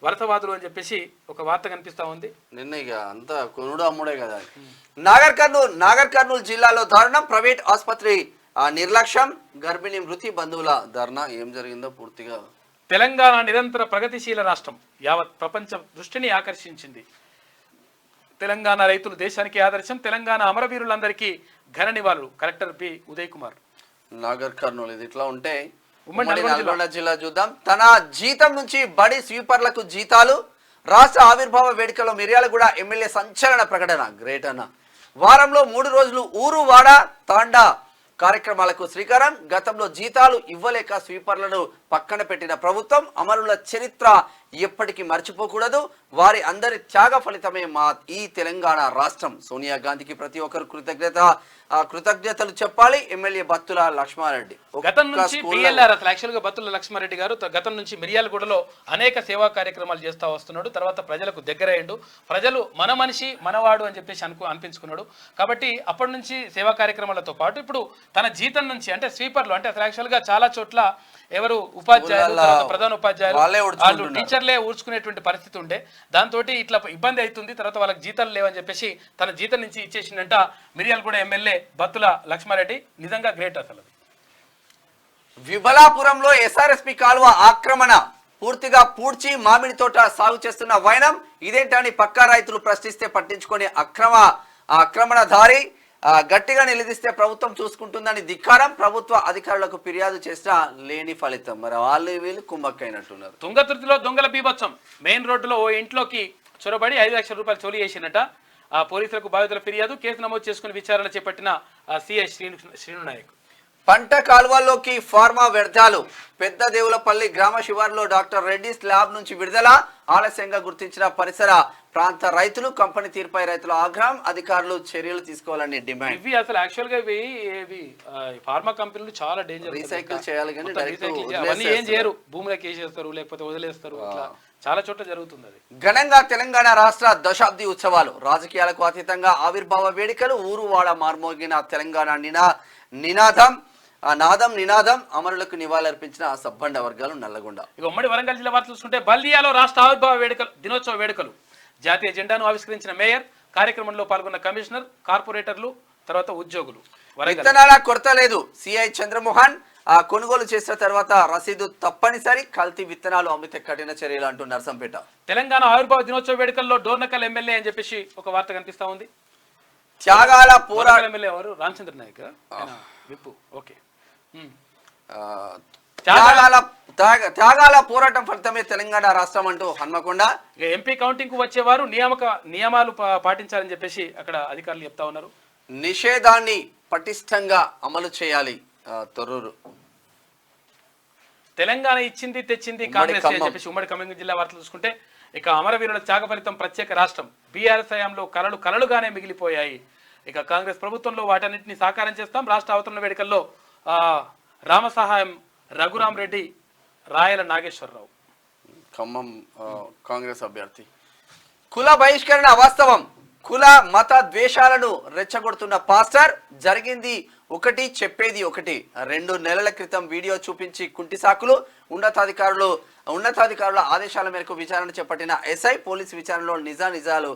వరసవాదులు అని చెప్పేసి ఒక వార్త కనిపిస్తా ఉంది. నిన్న ఇక అంతా కొనుడు అమ్ముడే కదా. నాగర్ కర్నూలు జిల్లాలో దారుణం. ప్రైవేట్ ఆసుపత్రి నిర్లక్ష్యం, గర్భిణీ మృతి, బంధువుల ధర్నా. ఏం జరిగిందో పూర్తిగా. తెలంగాణ నిరంతర ప్రగతిశీల రాష్ట్రం, యావత్ ప్రపంచ దృష్టిని ఆకర్షించింది. తెలంగాణ రైతులు దేశానికి ఆదర్శం. తెలంగాణ అమరవీరులందరికీ ఘన నివాళులు. Collector B Uday Kumar. Nagarkurnool ఇది ఇట్లా ఉంటే ఉమ్మడి నల్గొండ జిల్లా చూద్దాం. తన జీతం నుంచి బడి స్వీపర్లకు జీతాలు. రాష్ట్ర ఆవిర్భావ వేడుకలో మిర్యాలగూడ ఎమ్మెల్యే సంచలన ప్రకటన. గ్రేట్ అన్న. వారంలో 3 రోజులు ఊరు వాడ తాండా కార్యక్రమాలకు శ్రీకారం. గతంలో జీతాలు ఇవ్వలేక స్వీపర్లను పక్కన పెట్టిన ప్రభుత్వం అమరుల చరిత్ర ఎప్పటికీ మర్చిపోకూడదు. వారి అందరి త్యాగ ఫలితమే మా ఈ తెలంగాణ రాష్ట్రం. సోనియా గాంధీకి ప్రతి ఒక్కరు కృతజ్ఞతలు చెప్పాలి. ఎమ్మెల్యే బత్తుల లక్ష్మారెడ్డి. గతం నుంచి బిఎల్ఆర్ అసలు యాక్చువల్గా బత్తుల లక్ష్మారెడ్డి గారు గతం నుంచి మిర్యాలగూడలో అనేక సేవా కార్యక్రమాలు చేస్తూ వస్తున్నాడు. తర్వాత ప్రజలకు దగ్గరయ్యిండు. ప్రజలు మన మనిషి మనవాడు అని చెప్పేసి అనిపించుకున్నాడు. కాబట్టి అప్పటి నుంచి సేవా కార్యక్రమాలతో పాటు ఇప్పుడు తన జీతం నుంచి అంటే స్వీపర్లు అంటే అసలు యాక్చువల్గా చాలా చోట్ల ఎవరు ఉపాధ్యాయులు, ప్రధాన ఉపాధ్యాయులు వాళ్ళు టీచర్లే ఊడ్చుకునేటువంటి పరిస్థితి ఉండే. దాంతో ఇట్లా ఇబ్బంది అవుతుంది. తర్వాత వాళ్ళకి జీతాలు లేవని చెప్పేసి తన జీతం నుంచి ఇచ్చేసిందంట మిర్యాలగూడ ఎమ్మెల్యే బత్తుల లక్ష్మారెడ్డి. నిజంగా గ్రేట్ అసలు. విబలాపురంలో ఎస్ఆర్ఎస్పి కాలువ ఆక్రమణ పూర్తిగా పూడ్చి మామిడి తోట సాగు చేస్తున్న వైనం. ఇదేంటని పక్కా రైతులు ప్రశ్నిస్తే పట్టించుకొని ఆక్రమణదారి గట్టిగా నిలదీస్తే ప్రభుత్వం చూసుకుంటుందని ధిక్కారం. ప్రభుత్వ అధికారులకు ఫిర్యాదు చేసినా లేని ఫలితం. మరి వాళ్ళు వీళ్ళు కుంభక్కైనట్టున్నారు. తుంగతుర్తిలో దొంగల బీభత్సం. మెయిన్ రోడ్డులో ఓ ఇంట్లోకి చొరబడి 5 లక్షల రూపాయలు చోరీ చేసినట. పోలీసులకు బాధితుల ఫిర్యాదు. కేసు నమోదు చేసుకుని విచారణ చేపట్టిన సిఐ శ్రీను నాయక్. పంట కాలువల్లోకి ఫార్మా వ్యర్థాలు. పెద్ద దేవులపల్లి గ్రామ శివారులో డాక్టర్ రెడ్డిస్ ల్యాబ్ నుంచి విడుదల. ఆలస్యంగా గుర్తించిన పరిసర ప్రాంత రైతులు. కంపెనీ తీరుపై రైతుల ఆగ్రహం. అధికారులు చర్యలు తీసుకోవాలని డిమాండ్. ఇవి అసలు యాక్చువల్ గా ఇవి ఫార్మా కంపెనీలు చాలా డేంజర్. రీసైకిల్ చేయాలి కానీ అవన్నీ ఏం చేయరు. భూములకు వేసేస్తారు లేకపోతే వదిలేస్తారు. ఇట్లా చాలా చోట్ల జరుగుతుంది. అది ఘనంగా తెలంగాణ రాష్ట్ర దశాబ్ది ఉత్సవాలు. రాజకీయాలకు అతీతంగా ఆవిర్భావ వేడుకలు. ఊరు వాడ మార్మోగిన తెలంగాణ నినాదం అమరులకు నివాళులర్పించిన సబ్బండ వర్గాలు నల్లగొండ. ఇక ఉమ్మడి వరంగల్ జిల్లా వార్తలు చూసుకుంటే బల్దియాలో రాష్ట్ర ఆవిర్భావ దినోత్సవ వేడుకలు. జాతీయ జెండాను ఆవిష్కరించిన మేయర్. కార్యక్రమంలో పాల్గొన్న కమిషనర్, కార్పొరేటర్లు, తర్వాత ఉద్యోగులు. విత్తనాల కొరత లేదు. సిఐ చంద్రమోహన్. కొనుగోలు చేసిన తర్వాత రసీదు తప్పనిసరి. కల్తీ విత్తనాలు అమ్మితే కఠిన చర్యలు అంటూ నర్సంపేట. తెలంగాణ ఆవిర్భావ దినోత్సవ వేడుకల్లో డోర్నకల్ ఎమ్మెల్యే అని చెప్పేసి ఒక వార్త కనిపిస్తా ఉంది. త్యాగాల పోరాట ఎమ్మెల్యే ఎవరు? రామచంద్ర నాయక్ విప్పు. ఓకే. త్యాగాల పోరాటం ఫలితమే తెలంగాణ రాష్ట్రం అంటూ హన్మకొండ. ఎంపీ కౌంటింగ్ కు వచ్చేవారు నియమాలు పాటించాలని చెప్పేసి అక్కడ అధికారులు చెప్తా ఉన్నారు. నిషేధాన్ని పటిష్టంగా అమలు చేయాలి. తొర్రూరు. తెలంగాణ ఇచ్చింది తెచ్చింది కాంగ్రెస్ అని చెప్పేసి ఉమ్మడి ఖమ్మం జిల్లా వార్తలు చూసుకుంటే ఇక అమరవీరుల త్యాగ ఫలితం ప్రత్యేక రాష్ట్రం. బీఆర్ఎస్ హయాంలో కలలుగానే మిగిలిపోయాయి. ఇక కాంగ్రెస్ ప్రభుత్వంలో వాటన్నింటినీ సాకారం చేస్తాం. రాష్ట్ర అవతరణ వేడుకల్లో రామసహాయం రఘురాం రెడ్డి, రాయల నాగేశ్వరరావు. ఖమ్మం కాంగ్రెస్ అభ్యర్థి. కుల బహిష్కరణ అవాస్తవం. కుల మత ద్వేషాలను రెచ్చగొడుతున్న పాస్టర్. జరిగింది ఒకటి, చెప్పేది ఒకటి. 2 నెలల క్రితం వీడియో చూపించి కుంటి సాకులు. ఉన్నతాధికారుల ఆదేశాల మేరకు విచారణ చేపట్టిన ఎస్ఐ. పోలీసు విచారణలో నిజాలు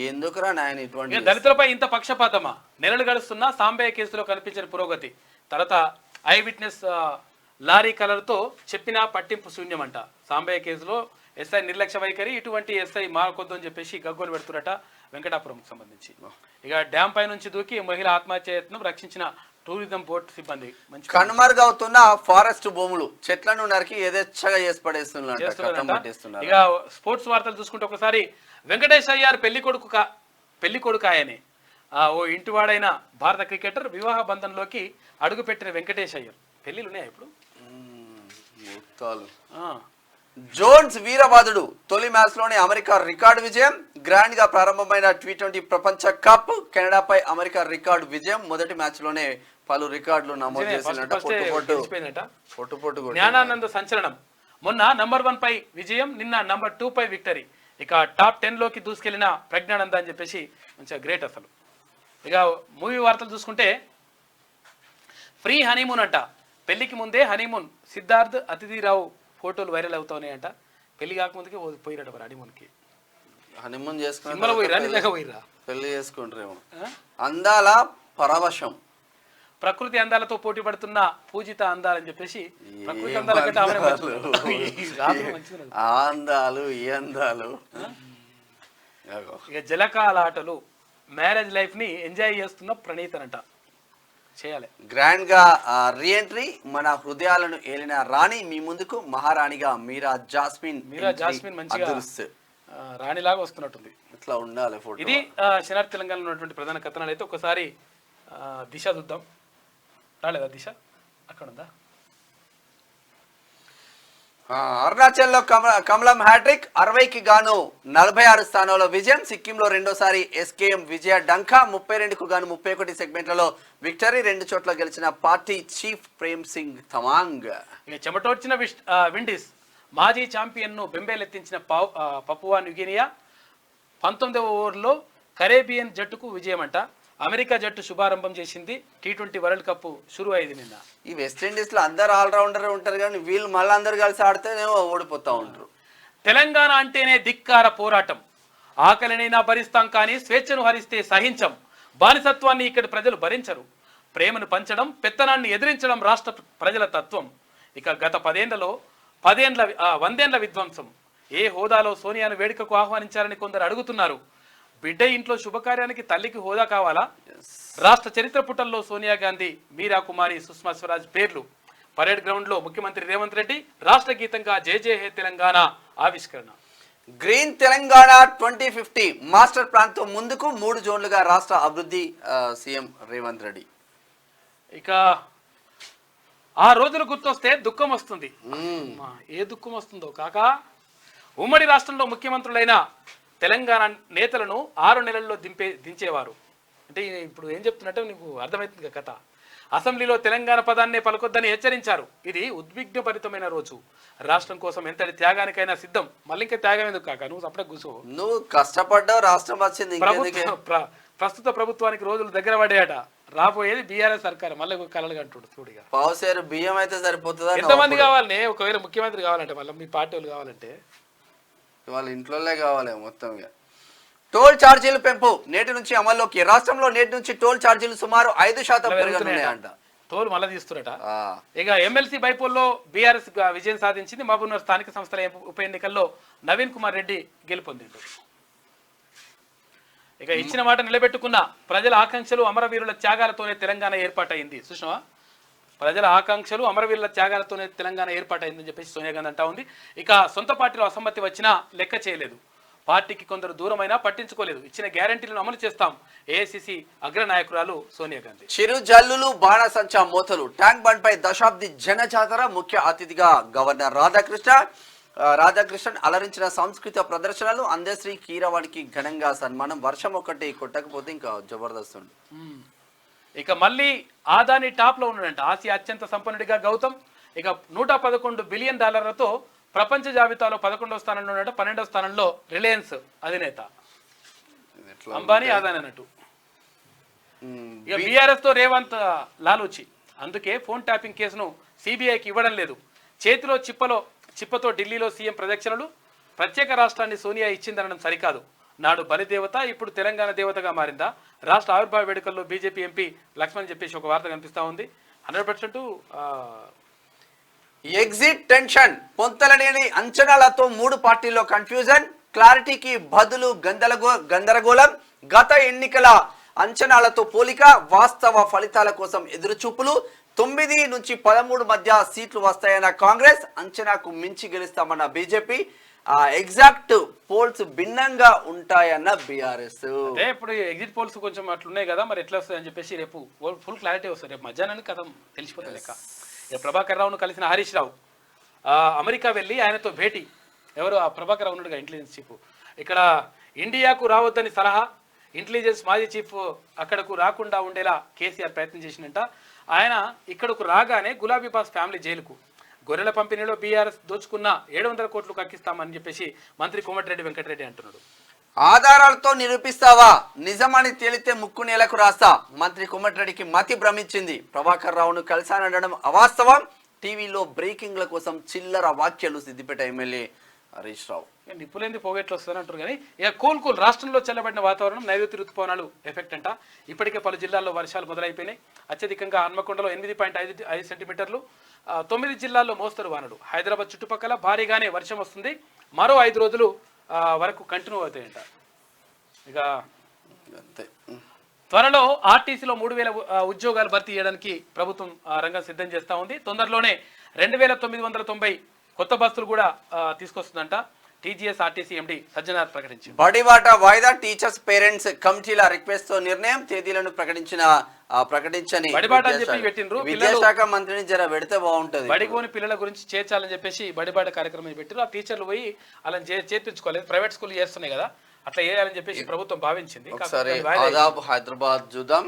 ఎందుకురా నాయన ఇటువంటి. దళితులపై ఇంత పక్షపాతమా? నెలలు గడుస్తున్నా సాంబయ్య కేసులో కనిపించిన పురోగతి. తర్వాత ఐ విట్నెస్ లారీ కలర్తో చెప్పినా పట్టింపు శూన్యమంట. సాంబయ్య కేసులో ఎస్ఐ నిర్లక్ష్య వైఖరి. ఇటువంటి ఎస్ఐ మాకొద్దు అని చెప్పేసి గగ్గోలు పెడుతున్నట వెంకటాపురంకి సంబంధించి. ఇక డ్యామ్ పై నుంచి దూకి మహిళ ఆత్మహత్య యత్నం రక్షించిన టూరిజం బోర్డు సిబ్బంది. కనుమరుగవుతున్న ఫారెస్ట్ భూములు. చెట్లను నరికి యథేచ్ఛగా చేసి పడేస్తున్నారు. ఇక స్పోర్ట్స్ వార్తలు చూసుకుంటే ఒకసారి వెంకటేష్ అయ్యార్ పెళ్లి కొడుకాయనే ఓ ఇంటివాడైన భారత క్రికెటర్ వివాహ బంధంలోకి అడుగుపెట్టిన వెంకటేష్ అయ్యర్. పెళ్లిలు ఉన్నాయా ఇప్పుడు? జోన్స్ వీరబాదుడు. తొలి మ్యాచ్ లోనే అమెరికా రికార్డు విజయం. గ్రాండ్ గా ప్రారంభమైన T20 ప్రపంచ కప్. కెనడాపై అమెరికా రికార్డు విజయం. మొదటి మ్యాచ్ లోనే పలు రికార్డులు నమోదు చేసినట్టు. జ్ఞానానంద సంచలనం. మొన్న నంబర్ 1 పై విజయం, నిన్న నంబర్ 2 పై విక్టరీ. ఇక టాప్ 10లోకి దూసుకెళ్లిన ప్రజ్ఞానంద అని చెప్పేసి మంచిగా గ్రేట్ అసలు. ఇక మూవీ వార్తలు చూసుకుంటే ఫ్రీ హనీమూన్ అంట, పెళ్లికి ముందే హనీమూన్, సిద్ధార్థ్ అతిథిరావు ఫోటోలు వైరల్ అవుతున్నాయంట. పెళ్లి కాకముందుకే పోయిరట మరి హనీమూన్కి. హనీమూన్ సినిమాలో పోయిరా నిజంగా పోయిరా? పెళ్లి చేసుకుంటారేమో. అందాల పరవశం, ప్రకృతి అందాలతో పోటీ పడుతున్న పూజిత అందాలని చెప్పేసి ప్రకృతి అందాల కంటే ఆమెనే మంచిది. ఆ అందాలు ఈ అందాలు. ఇక జలకాల ఆటలు, మ్యారేజ్ లైఫ్ ని ఎంజాయ్ చేస్తున్న ప్రణీతనంట. చేయాలి గ్రాండ్ గా రీఎంట్రీ, మన హృదయాలను ఏలిన రాణి మీ ముందుకు మహారాణిగా మీరా జాస్మిన్ మంచిగా రాణిలాగా వస్తున్నట్టుంది. ఇట్లా ఉండాలి ఫోటో. ఇది శనార్ తెలంగాణలో ఉన్నటువంటి ప్రధాన కథనాలు. అయితే ఒకసారి దిశ చూద్దాం. రాలేదా దిశ? అక్కడ ఉందా? అరుణాచల్లో కమలం హ్యాట్రిక్, 60కి గాను 46 స్థానంలో విజయం. సిక్కింలో రెండోసారి ఎస్కేఎం విజయ డంకా, 32కు గాను 31 సెగ్మెంట్లలో విక్టరీ. 2 చోట్ల గెలిచిన పార్టీ చీఫ్ ప్రేమ్ సింగ్ తమాంగ్. ఇక చెమటోడ్చిన విండీస్ మాజీ ఛాంపియన్ను బెంబేలెత్తించిన పపువా న్యూగినియా 19వ ఓవర్లో కరేబియన్ జట్టుకు విజయం అంట. అమెరికా జట్టు శుభారంభం చేసింది. T20 వరల్డ్ కప్ షురు అయింది నిన్న. ఈ వెస్టిండీస్ లో అందరు ఆల్రౌండర్ ఉంటారు కానీ వీళ్ళు మళ్ళీ అందరు కలిసి ఆడితేనే ఓడిపోతా ఉంటారు. తెలంగాణ అంటేనే ధిక్కార పోరాటం, ఆకలినైనా భరిస్తాం కానీ స్వేచ్ఛను హరిస్తే సహించం, బానిసత్వాన్ని ఇక్కడి ప్రజలు భరించరు, ప్రేమను పంచడం పెత్తనాన్ని ఎదిరించడం రాష్ట్ర ప్రజల తత్వం. ఇక గత 100 ఏళ్ల విధ్వంసం, ఏ హోదాలో సోనియాను వేడుకకు ఆహ్వానించాలని కొందరు అడుగుతున్నారు. బిడ్డ ఇంట్లో శుభకార్యానికి తల్లికి హోదా కావాలా? రాష్ట్ర చరిత్ర పుటల్లో సోనియా గాంధీ, మీరా కుమారి, సుష్మా స్వరాజ్ పేర్లు. పరేడ్ గ్రౌండ్ లో ముఖ్యమంత్రి రేవంత్ రెడ్డి రాష్ట్ర గీతంగా జై జై హే తెలంగాణ ఆవిష్కరణ. గ్రీన్ తెలంగాణ 2050 మాస్టర్ ప్లాన్ తో ముందుకు 3 జోన్లుగా రాష్ట్ర అభివృద్ధి, సీఎం రేవంత్ రెడ్డి. ఇక ఆ రోజులు గుర్తొస్తే దుఃఖం వస్తుంది. ఏ దుఃఖం వస్తుందో కాకా. ఉమ్మడి రాష్ట్రంలో ముఖ్యమంత్రులైన తెలంగాణ నేతలను 6 నెలల్లో దించేవారు. అంటే ఇప్పుడు ఏం చెప్తున్నట్టే నీకు అర్థమవుతుంది కథ. అసెంబ్లీలో తెలంగాణ పదాన్నే పలకొద్దని హెచ్చరించారు. ఇది ఉద్విగ్నభరితమైన రోజు. రాష్ట్రం కోసం ఎంతటి త్యాగానికైనా సిద్ధం. మళ్ళీ ఇంకా త్యాగం ఎందుకు కాక, నువ్వు అప్పుడే కూర్చో. నువ్వు కష్టపడ్డావు, రాష్ట్రం వచ్చింది. ప్రస్తుత ప్రభుత్వానికి రోజులు దగ్గర పడేయట. రాబోయేది బీఆర్ఎస్ సర్కారు. మళ్ళీ కలలుగా అంటుడు చూడిగా. పావుసేరు బియ్యం అయితే సరిపోతుందా? ఎంతమంది కావాలని, ఒకవేళ ముఖ్యమంత్రి కావాలంటే, మళ్ళీ మీ పార్టీ వాళ్ళు కావాలంటే వాళ్ళ ఇంట్లోనే కావాలి మొత్తం. టోల్ ఛార్జీలు పెంపు నేటి నుంచి అమల్లోకి. రాష్ట్రంలో నేటి నుంచి టోల్ ఛార్జీలు సుమారు 5% పెరగనున్నాయంట. టోల్ మళ్ళీ తీస్తున్నట. ఇక ఎమ్మెల్సీ బైపోల్లో బీఆర్ఎస్ విజయం సాధించింది. మహబూబ్నగర్ స్థానిక సంస్థల ఉప ఎన్నికల్లో నవీన్ కుమార్ రెడ్డి గెలుపొందిండు. ఇక ఇచ్చిన మాట నిలబెట్టుకున్న, ప్రజల ఆకాంక్షలు అమరవీరుల త్యాగాలతోనే తెలంగాణ ఏర్పాటైంది. సుష్మా, ప్రజల ఆకాంక్షలు అమరవీరుల త్యాగాలతోనే తెలంగాణ ఏర్పాటైందని చెప్పేసి సోనియా గాంధీ అంటా ఉంది. ఇక సొంత పార్టీలో అసమ్మతి వచ్చినా లెక్క చేయలేదు, పార్టీకి కొందరు దూరమైనా పట్టించుకోలేదు, ఇచ్చిన గ్యారంటీలను అమలు చేస్తాం ఏఐసిసి అగ్రనాయకురాలు సోనియా గాంధీ. చిరు జల్లులు, బాణసంచా మోతలు, ట్యాంక్ బండ్ పై దశాబ్ది జనజాతర. ముఖ్య అతిథిగా గవర్నర్ రాధాకృష్ణన్ అలరించిన సాంస్కృతిక ప్రదర్శనలు. అందశ్రీ కీరవాణికి ఘనంగా సన్మానం. వర్షం ఒకటి కొట్టకపోతే ఇంకా జబర్దస్త్ ఉంది. ఇక మళ్ళీ ఆదాని టాప్ లో ఉన్నాడంట. ఆసియా అత్యంత సంపన్నుడిగా గౌతమ్. ఇక $111 బిలియన్ ప్రపంచ జాబితాలో 11వ స్థానంలో ఉన్నాడు. 12వ స్థానంలో రిలయన్స్ అధినేత అంబానీ, ఆదాని అన్నట్టు. ఇక బీఆర్ఎస్ తో రేవంత్ లాలూచి. అందుకే ఫోన్ ట్యాపింగ్ కేసును సిబిఐకి ఇవ్వడం లేదు. చేతిలో చిప్పతో ఢిల్లీలో సీఎం ప్రదక్షిణలు. ప్రత్యేక రాష్ట్రాన్ని సోనియా ఇచ్చిందనడం సరికాదు. నాడు బలిదేవత ఇప్పుడు తెలంగాణ దేవతగా మారిందా? రాష్ట్ర ఆవిర్భావ వేడుకల్లో బీజేపీ ఎంపీ లక్ష్మణ్ చెప్పేసి ఒక వార్త కనిపిస్తా ఉంది. 100% ఎగ్జిట్ టెన్షన్, పొంతలనేని అంచనాలతో 3 పార్టీల్లో కన్ఫ్యూజన్. క్లారిటీకి బదులు గందరగోళం. గత ఎన్నికల అంచనాలతో పోలిక, వాస్తవ ఫలితాల కోసం ఎదురుచూపులు. 9 నుంచి 13 మధ్య సీట్లు వస్తాయన్న కాంగ్రెస్, అంచనాకు మించి గెలుస్తామన్న బీజేపీ. ఎగ్జాక్ట్ పోల్స్ భిన్నంగా ఉంటాయన్న బీఆర్ఎస్. అంటే ఇప్పుడు ఎగ్జిట్ పోల్స్ కొంచెం అట్లున్నాయి కదా, మరి ఎట్లా వస్తాయని చెప్పేసి రేపు ఫుల్ క్లారిటీ వస్తుంది. రేపు మధ్యాహ్నానికి కథ తెలిసిపోతుంది లెక్క. ప్రభాకర్ రావును కలిసిన హరీష్ రావు అమెరికా వెళ్ళి ఆయనతో భేటీ. ఎవరు? ఆ ప్రభాకర్ రావు ఉన్నాడుగా, ఇంటెలిజెన్స్ చీఫ్. ఇక్కడ ఇండియాకు రావద్దని సలహా. ఇంటెలిజెన్స్ మాజీ చీఫ్ అక్కడకు రాకుండా ఉండేలా కేసీఆర్ ప్రయత్నం చేసినట్ట. ఆయన ఇక్కడకు రాగానే గులాబీ బాస్ ఫ్యామిలీ జైలుకు. గొర్రెల పంపిణీలో బీఆర్ఎస్ దోచుకున్న 700 కోట్లు కక్కిస్తామని చెప్పేసి మంత్రి కోమటిరెడ్డి వెంకటరెడ్డి అంటున్నాడు. ఆధారాలతో నిరూపిస్తావా, నిజమని తేలితే ముక్కు నేలకు రాస్తా. మంత్రి కోమటిరెడ్డికి మతి భ్రమించింది. ప్రభాకర్ రావును కలిశానడం అవాస్తవం. టీవీలో బ్రేకింగ్ల కోసం చిల్లర వ్యాఖ్యలు. సిద్దిపేట ఎమ్మెల్యే హరీష్ రావు. నిప్పులేంది పోగేట్లు వస్తుందని అంటారు కానీ ఇక కూల్ రాష్ట్రంలో చల్లబడిన వాతావరణం, నైరుతి ఋతుపవనాలు ఎఫెక్ట్ అంట. ఇప్పటికే పలు జిల్లాల్లో వర్షాలు మొదలైపోయినాయి. అత్యధికంగా హన్మకొండలో 8.5 సెంటీమీటర్లు, 9 జిల్లాల్లో మోస్తరు వానలు. హైదరాబాద్ చుట్టుపక్కల భారీగానే వర్షం వస్తుంది. మరో 5 రోజులు వరకు కంటిన్యూ అవుతాయంట. ఇక త్వరలో ఆర్టీసీలో 3,000 ఉద్యోగాలు భర్తీ చేయడానికి ప్రభుత్వం రంగం సిద్ధం చేస్తూ ఉంది. తొందరలోనే 2,990 కొత్త బస్సులు కూడా తీసుకొస్తుందంట. టీజీఎస్ ఆర్టీసీ ఎండి సజ్జనార్ ప్రకటించింది. బడిబాట వాయిదా, టీచర్స్ పేరెంట్స్ కమిటీల రిక్వెస్ట్ తో నిర్ణయం. తేదీలను ప్రకటించని విద్యాశాఖ మంత్రిని జర పెడితే బాగుంటది. బడిగోని పిల్లల గురించి చేర్చాలని చెప్పేసి బడిబాట కార్యక్రమం పెట్టారు. ఆ టీచర్లు పోయి అలా చేర్పించుకోలేదు. ప్రైవేట్ స్కూల్ చేస్తున్నాయి కదా, అట్లా చేయాలని చెప్పేసి ప్రభుత్వం భావించింది. హైదరాబాద్ చూద్దాం.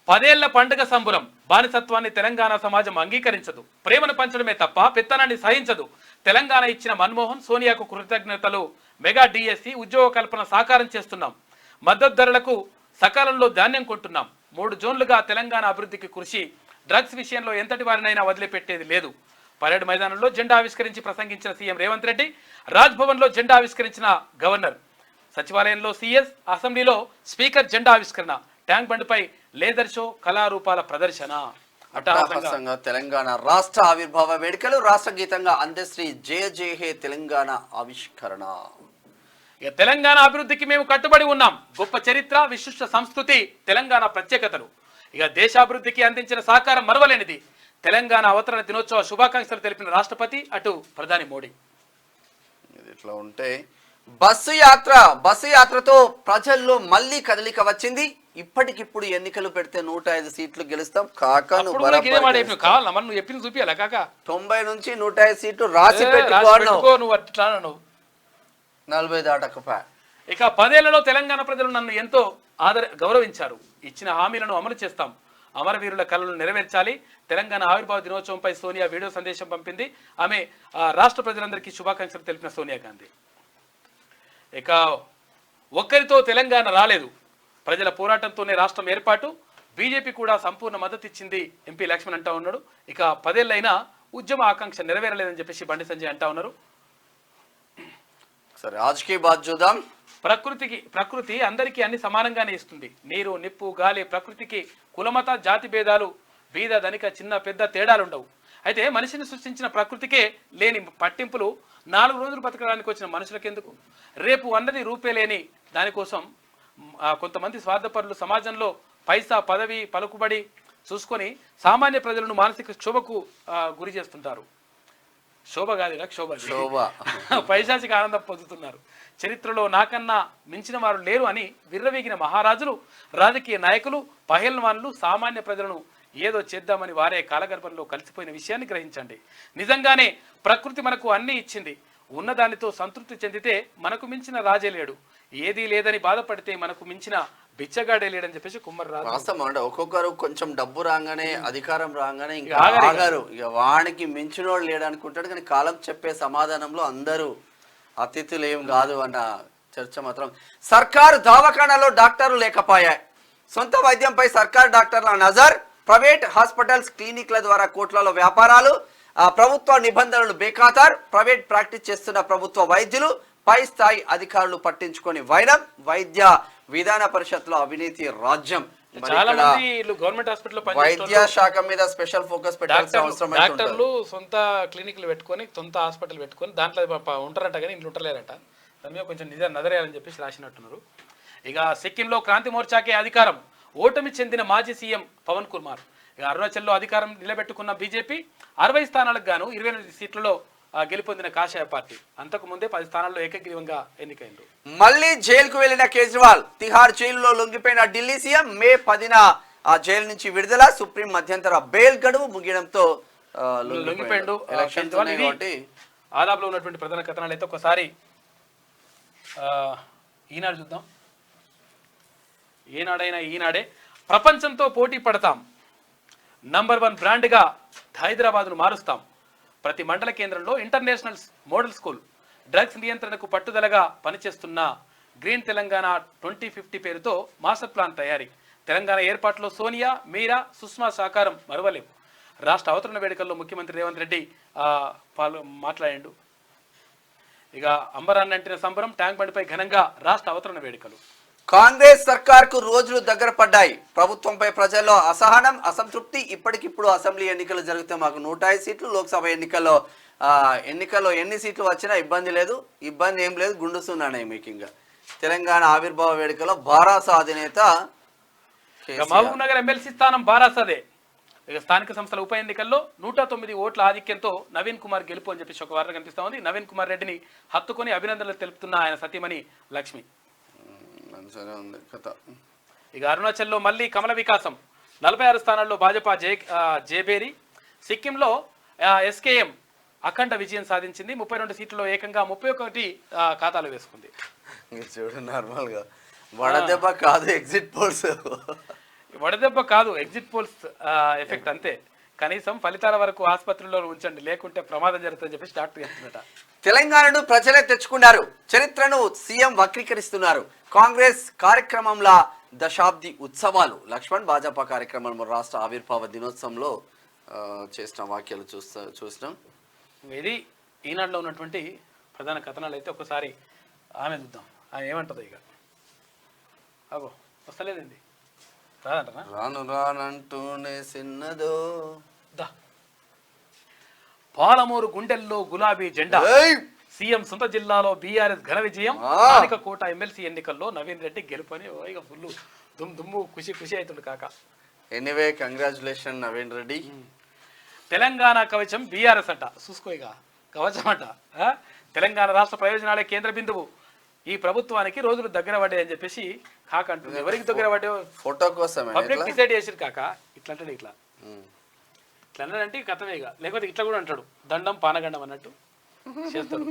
10 ఏళ్ల పండుగ సంబురం. బానిసత్వాన్ని తెలంగాణ సమాజం అంగీకరించదు. ప్రేమను పంచడమే తప్ప పెత్తనాన్ని సహించదు. తెలంగాణ ఇచ్చిన మన్మోహన్ సోనియాకు కృతజ్ఞతలు. మెగా డిఎస్సి ఉద్యోగ కల్పన సాకారం చేస్తున్నాం. మద్దతు ధరలకు సకాలంలో ధాన్యం కొంటున్నాం. 3 జోన్లుగా తెలంగాణ అభివృద్ధికి కృషి. డ్రగ్స్ విషయంలో ఎంతటి వారినైనా వదిలిపెట్టేది లేదు. పరేడ్ మైదానంలో జెండా ఆవిష్కరించి ప్రసంగించిన సీఎం రేవంత్ రెడ్డి. రాజ్భవన్లో జెండా ఆవిష్కరించిన గవర్నర్. సచివాలయంలో సీఎస్, అసెంబ్లీలో స్పీకర్ జెండా ఆవిష్కరణ. ట్యాంక్ బండ్పై లేజర్ షో, కళారూపాల ప్రదర్శన. అట్టహాసంగా తెలంగాణ రాష్ట్ర ఆవిర్భావ వేడుకలు. రాష్ట్ర గీతంగా అందశ్రీ జయ జయ హే తెలంగాణ ఆవిష్కరణ. ఇక తెలంగాణ అభివృద్ధికి మేము కట్టుబడి ఉన్నాం. గొప్ప చరిత్ర, విశిష్ట సంస్కృతి తెలంగాణ ప్రత్యేకతలు. ఇక దేశాభివృద్ధికి అందించిన సహకారం మరవలేనిది. తెలంగాణ అవతరణ దినోత్సవ శుభాకాంక్షలు తెలిపిన రాష్ట్రపతి, అటు ప్రధాని మోడీ. ఇట్లా ఉంటే బస్సు యాత్రతో ప్రజల్లో మళ్ళీ కదలిక వచ్చింది. ఇప్పటికిప్పుడు ఎన్నికలు పెడితే 105 సీట్లు గెలుస్తాం. కాకా 90 నుంచి 105 సీట్లు రాసి పెట్టుకో. 40 దాటకపోయా. ఇక 10 ఏళ్లలో తెలంగాణ ప్రజలు నన్ను ఎంతో గౌరవించారు. ఇచ్చిన హామీలను అమలు చేస్తాం. అమరవీరుల కళలను నెరవేర్చాలి. తెలంగాణ ఆవిర్భావ దినోత్సవంపై సోనియా వీడియో సందేశం పంపింది. ఆమె రాష్ట్ర ప్రజలందరికీ శుభాకాంక్షలు తెలిపిన సోనియా గాంధీ. ఇక ఒక్కరితో తెలంగాణ రాలేదు. ప్రజల పోరాటంతోనే రాష్ట్రం ఏర్పాటు. బీజేపీ కూడా సంపూర్ణ మద్దతు ఇచ్చింది ఎంపీ లక్ష్మణ్ అంటా ఉన్నాడు. ఇక 10 ఏళ్ళైనా ఉద్యమ ఆకాంక్ష నెరవేరలేదని చెప్పేసి బండి సంజయ్ అంటా ఉన్నారు. సరే, ఆజ్కి బాత్ చూద్దాం. ప్రకృతి అందరికీ అన్ని సమానంగానే ఇస్తుంది. నీరు, నిప్పు, గాలి. ప్రకృతికి కులమత, జాతి భేదాలు, బీద ధనిక, చిన్న పెద్ద తేడాలుండవు. అయితే మనిషిని సృష్టించిన ప్రకృతికే లేని పట్టింపులు 4 రోజులు బతకడానికి వచ్చిన మనుషులకెందుకు? రేపు అన్నది రూపే లేని దానికోసం కొంతమంది స్వార్థపరులు సమాజంలో పైసా, పదవి, పలుకుబడి చూసుకొని సామాన్య ప్రజలను మానసిక క్షోభకు గురి చేస్తుంటారు. శోభ కాదుగా క్షోభ. పైశాచిక ఆనందం పొందుతున్నారు. చరిత్రలో నాకన్నా మించిన వారు లేరు అని విర్రవీగిన మహారాజులు, రాజకీయ నాయకులు, పహల్వాన్లు సామాన్య ప్రజలను ఏదో చేద్దామని వారే కాలగర్భంలో కలిసిపోయిన విషయాన్ని గ్రహించండి. నిజంగానే ప్రకృతి మనకు అన్నీ ఇచ్చింది. ఉన్నదానితో సంతృప్తి చెందితే మనకు మించిన రాజే లేడు. ఏదీ లేదని బాధపడితే మనకు మించిన బిచ్చగాడే లేడని చెప్పేసి కుమ్మర్రాజు. వాస్తవం. ఒక్కొక్కరు కొంచెం డబ్బు రాగానే, అధికారం రాగానే ఇంకా ఆగారు. ఇక వానికి మించినోడు లేడు అనుకుంటాడు. కానీ కాలం చెప్పే సమాధానంలో అందరూ అతిథులు ఏం కాదు అన్న చర్చ మాత్రం. సర్కారు దవాఖానాలో డాక్టర్లు లేకపోయాయి. సొంత వైద్యంపై సర్కారు డాక్టర్ల నజర్. ప్రైవేట్ హాస్పిటల్స్, క్లినిక్ల ద్వారా కోట్లలో వ్యాపారాలు. ప్రభుత్వ నిబంధనలు బేఖాతర్. ప్రైవేట్ ప్రాక్టీస్ చేస్తున్న ప్రభుత్వ వైద్యులు, పై స్థాయి అధికారులు పట్టించుకొని వైరం. వైద్య విధాన పరిషత్లో అవినీతి రాజ్యం. వైద్య శాఖ మీద స్పెషల్ ఫోకస్ పెట్టాల్సిన అవసరం. డాక్టర్లు సొంత క్లినిక్లు పెట్టుకొని, సొంత హాస్పిటల్ పెట్టుకొని దాంట్లో ఉంటారంట, కానీ ఇంట్లో ఉంటారేరంట. దాని మీద కొంచెం నజరేయాలని చెప్పేసి రాసినట్టున్నారు. ఇక సిక్కింలో క్రాంతి మోర్చాకే అధికారం. ఓటమి చెందిన మాజీ సీఎం పవన్ కుమార్. ఇక అరుణాచల్లో అధికారం నిలబెట్టుకున్న బీజేపీ 60 స్థానాలకు గాను 28 సీట్లలో గెలుపొందిన కాషాయ పార్టీ. అంతకు ముందే 10 స్థానాల్లో ఏకగ్రీవంగా ఎన్నికైంది. మళ్ళీ జైలుకు వెళ్లిన కేజ్రీవాల్. తిహార్ జైలులో లొంగిపోయిన ఢిల్లీ సీఎం. మే 10న ఆ జైలు నుంచి విడుదల. సుప్రీం మధ్యంతర బెయిల్ గడువు ముగియడంతో లొంగిపోయిండు. ఆదాబ్లో ఉన్నటువంటి ప్రధాన కథనాలు అయితే ఒకసారి ఈనాడు చూద్దాం. ఏనాడైనా ఈనాడే. ప్రపంచంతో పోటీ పడతాం. #1 బ్రాండ్గా హైదరాబాద్ను మారుస్తాం. ప్రతి మండల కేంద్రంలో ఇంటర్నేషనల్ మోడల్ స్కూల్. డ్రగ్స్ నియంత్రణకు పట్టుదలగా పనిచేస్తున్న గ్రీన్ తెలంగాణ 2050 పేరుతో మాస్టర్ ప్లాన్ తయారీ. తెలంగాణ ఏర్పాటులో సోనియా, మీరా, సుష్మా సహకారం మరువలేం. రాష్ట్ర అవతరణ వేడుకల్లో ముఖ్యమంత్రి రేవంత్ రెడ్డి మాట్లాడిండు. ఇక అంబరాన్ని అంటిన సంబరం, ట్యాంక్ బండిపై ఘనంగా రాష్ట్ర అవతరణ వేడుకలు. కాంగ్రెస్ సర్కార్కు రోజులు దగ్గర పడ్డాయి. ప్రభుత్వంపై ప్రజల్లో అసహనం, అసంతృప్తి. ఇప్పటికిప్పుడు అసెంబ్లీ ఎన్నికలు జరిగితే మాకు 105 సీట్లు, లోక్సభ ఎన్నికల్లో ఎన్ని సీట్లు వచ్చినా ఇబ్బంది లేదు. ఇబ్బంది ఏం లేదు, గుండుస్తున్నానే మీకు. ఇంకా తెలంగాణ ఆవిర్భావ వేడుకలో బారాస అధినేత మహబూబ్ నగర్ ఎమ్మెల్సీ స్థానం బారాసదే. ఇక స్థానిక సంస్థల ఉప ఎన్నికల్లో 109 ఓట్ల ఆధిక్యంతో నవీన్ కుమార్ గెలుపు అని చెప్పేసి ఒక వార్త కనిపిస్తా ఉంది. నవీన్ కుమార్ రెడ్డిని హత్తుకొని అభినందనలు తెలుపుతున్న ఆయన సతీమణి లక్ష్మి. ఇక అరుణాచల్లో మళ్ళీ కమల వికాసం. 46 స్థానాల్లో భాజపా జేబేరి. సిక్కింలో ఎస్కేఎం అఖండ విజయం సాధించింది. 32 సీట్లలో ఏకంగా 31 ఖాతాలు వేసుకుంది. చూడు, నార్మల్ గా వడదెబ్బ కాదు, ఎగ్జిట్ పోల్స్. వడదెబ్బ కాదు, ఎగ్జిట్ పోల్స్ ఎఫెక్ట్ అంతే. కనీసం ఫలితాల వరకు ఆసుపత్రుల్లో ఉంచండి, లేకుంటే ప్రమాదం జరుగుతుందని చెప్పి డాక్టర్ చెప్తున్నట. తెలంగాణను ప్రజలే తెచ్చుకున్నారు, చరిత్రను సీఎం వక్రీకరిస్తున్నారు. కాంగ్రెస్ కార్యక్రమంలో దశాబ్ది ఉత్సవాలు. లక్ష్మణ్ భాజపా కార్యక్రమంలో రాష్ట్ర ఆవిర్భావ దినోత్సవంలో చేసిన వ్యాఖ్యలు చూసినాం. ఇది ఈనాడులో ఉన్నటువంటి ప్రధాన కథనాలు. అయితే ఒకసారి ఆమె చూద్దాం, ఆమె ఏమంటుందో. ఇక అగో వస్తలేదండి, రాదంటనా? రాను రానంటూనే సిన్నదో. పాలమూరు గుండెల్లో గులాబీ జెండా. సీఎం సొంత జిల్లాలో బీఆర్ఎస్ ఘన విజయం. స్థానిక కోట ఎమ్మెల్సీ ఎన్నికల్లో నవీన్ రెడ్డి గెలుపని ఇక ఫుల్ దుమ్ము ఖుషి అవుతుంది కాక. Anyway, congratulation Naveen Reddy. తెలంగాణ కవచం బీఆర్ఎస్ అంట. చూసుకో, ఇక కవచం అంట. తెలంగాణ రాష్ట్ర ప్రయోజనాలే కేంద్ర బిందువు. ఈ ప్రభుత్వానికి రోజులు దగ్గర పడ్డాయని చెప్పేసి కాక అంటుంది. ఎవరికి దగ్గర పడ్డా? ఫోటో కోసం పబ్లిక్ డిసైడ్ చేసిరు కాక. ఇట్లా అంటాడు, ఇట్లా అంటాడంటే కథమే. ఇక లేకపోతే ఇట్లా కూడా అంటాడు, దండం పానగండం అన్నట్టు చేస్తాడు.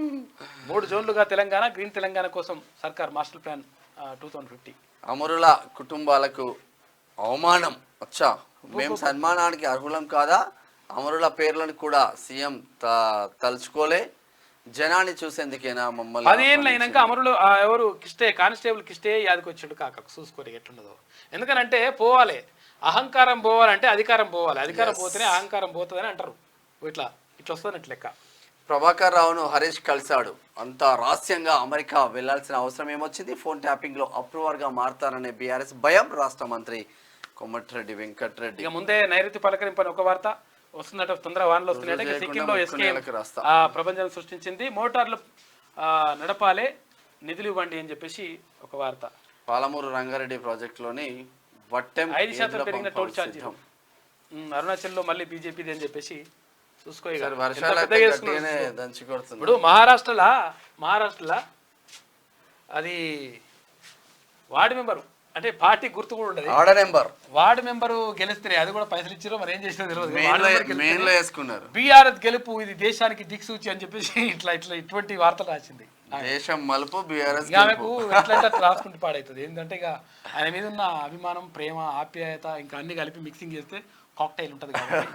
3 జోన్లుగా తెలంగాణ, గ్రీన్ తెలంగాణ కోసం సర్కార్ మాస్టర్ ప్లాన్ 2050. అమరుల కుటుంబాలకు అవమానం. అచ్చా, మేము సన్మానానికి అర్హులం కాదా? అమరుల పేర్లను కూడా సీఎం తలుచుకోలే. జనాన్ని చూసేందుకేనా మమ్మల్ని? 10 ఏళ్ళు అయినాక అమరులు ఎవరు కానిస్టేబుల్ కిష్టే యాదకి వచ్చాడు కాక. చూసుకోరు ఎట్లుండదో. ఎందుకనంటే పోవాలి, అహంకారం పోవాలంటే అధికారం పోవాలి. అధికారం పోతేనే అహంకారం పోతుందని అంటారు. ఇట్లా వస్తున్నట్టు లెక్క. ప్రభాకర్ రావును హరీష్ కలిశాడు. అంతా రహస్యంగా అమెరికా వెళ్లాల్సిన అవసరం ఏమొచ్చింది? ఫోన్ ట్యాపింగ్ లో అప్రూవర్ గా మారతారనే బీఆర్ఎస్ భయం. రాష్ట్ర మంత్రి కోమటిరెడ్డి వెంకటరెడ్డి. ఇక ముందే నైరుతి పలకరింపని ఒక వార్త వస్తున్నట్టు, తొందర వానలు వస్తున్నాయి. సిక్కింలో ఎస్కేఎం ప్రపంచం సృష్టించింది. మోటార్లు నడపాలే, నిధులు ఇవ్వండి అని చెప్పేసి ఒక వార్త. పాలమూరు రంగారెడ్డి ప్రాజెక్టులోని 5% పెరిగిన టోల్ ఛార్జీ. అరుణాచల్లో మళ్ళీ బీజేపీది అని చెప్పేసి చూసుకో. ఇప్పుడు మహారాష్ట్రలో అది వార్డు మెంబరు అంటే పార్టీ గుర్తు కూడా ఉండదు. వార్డు మెంబరు గెలిస్తే అది కూడా పైసలు ఇచ్చారో మరి ఏం చేసినా తెలియదు. బీఆర్ఎస్ గెలుపు ఇది దేశానికి దిక్సూచి అని చెప్పేసి ఇటువంటి వార్తలు రాసింది. దేశం మలుపు బీఆర్ఎస్. ఆమెకు ఎట్లంటే రాసుకుంటూ పాడవుతుంది. ఏంటంటే ఇక ఆయన మీద ఉన్న అభిమానం, ప్రేమ, ఆప్యాయత ఇంకా అన్ని కలిపి మిక్సింగ్ చేస్తే కాక్టైల్ ఉంటుంది కాబట్టి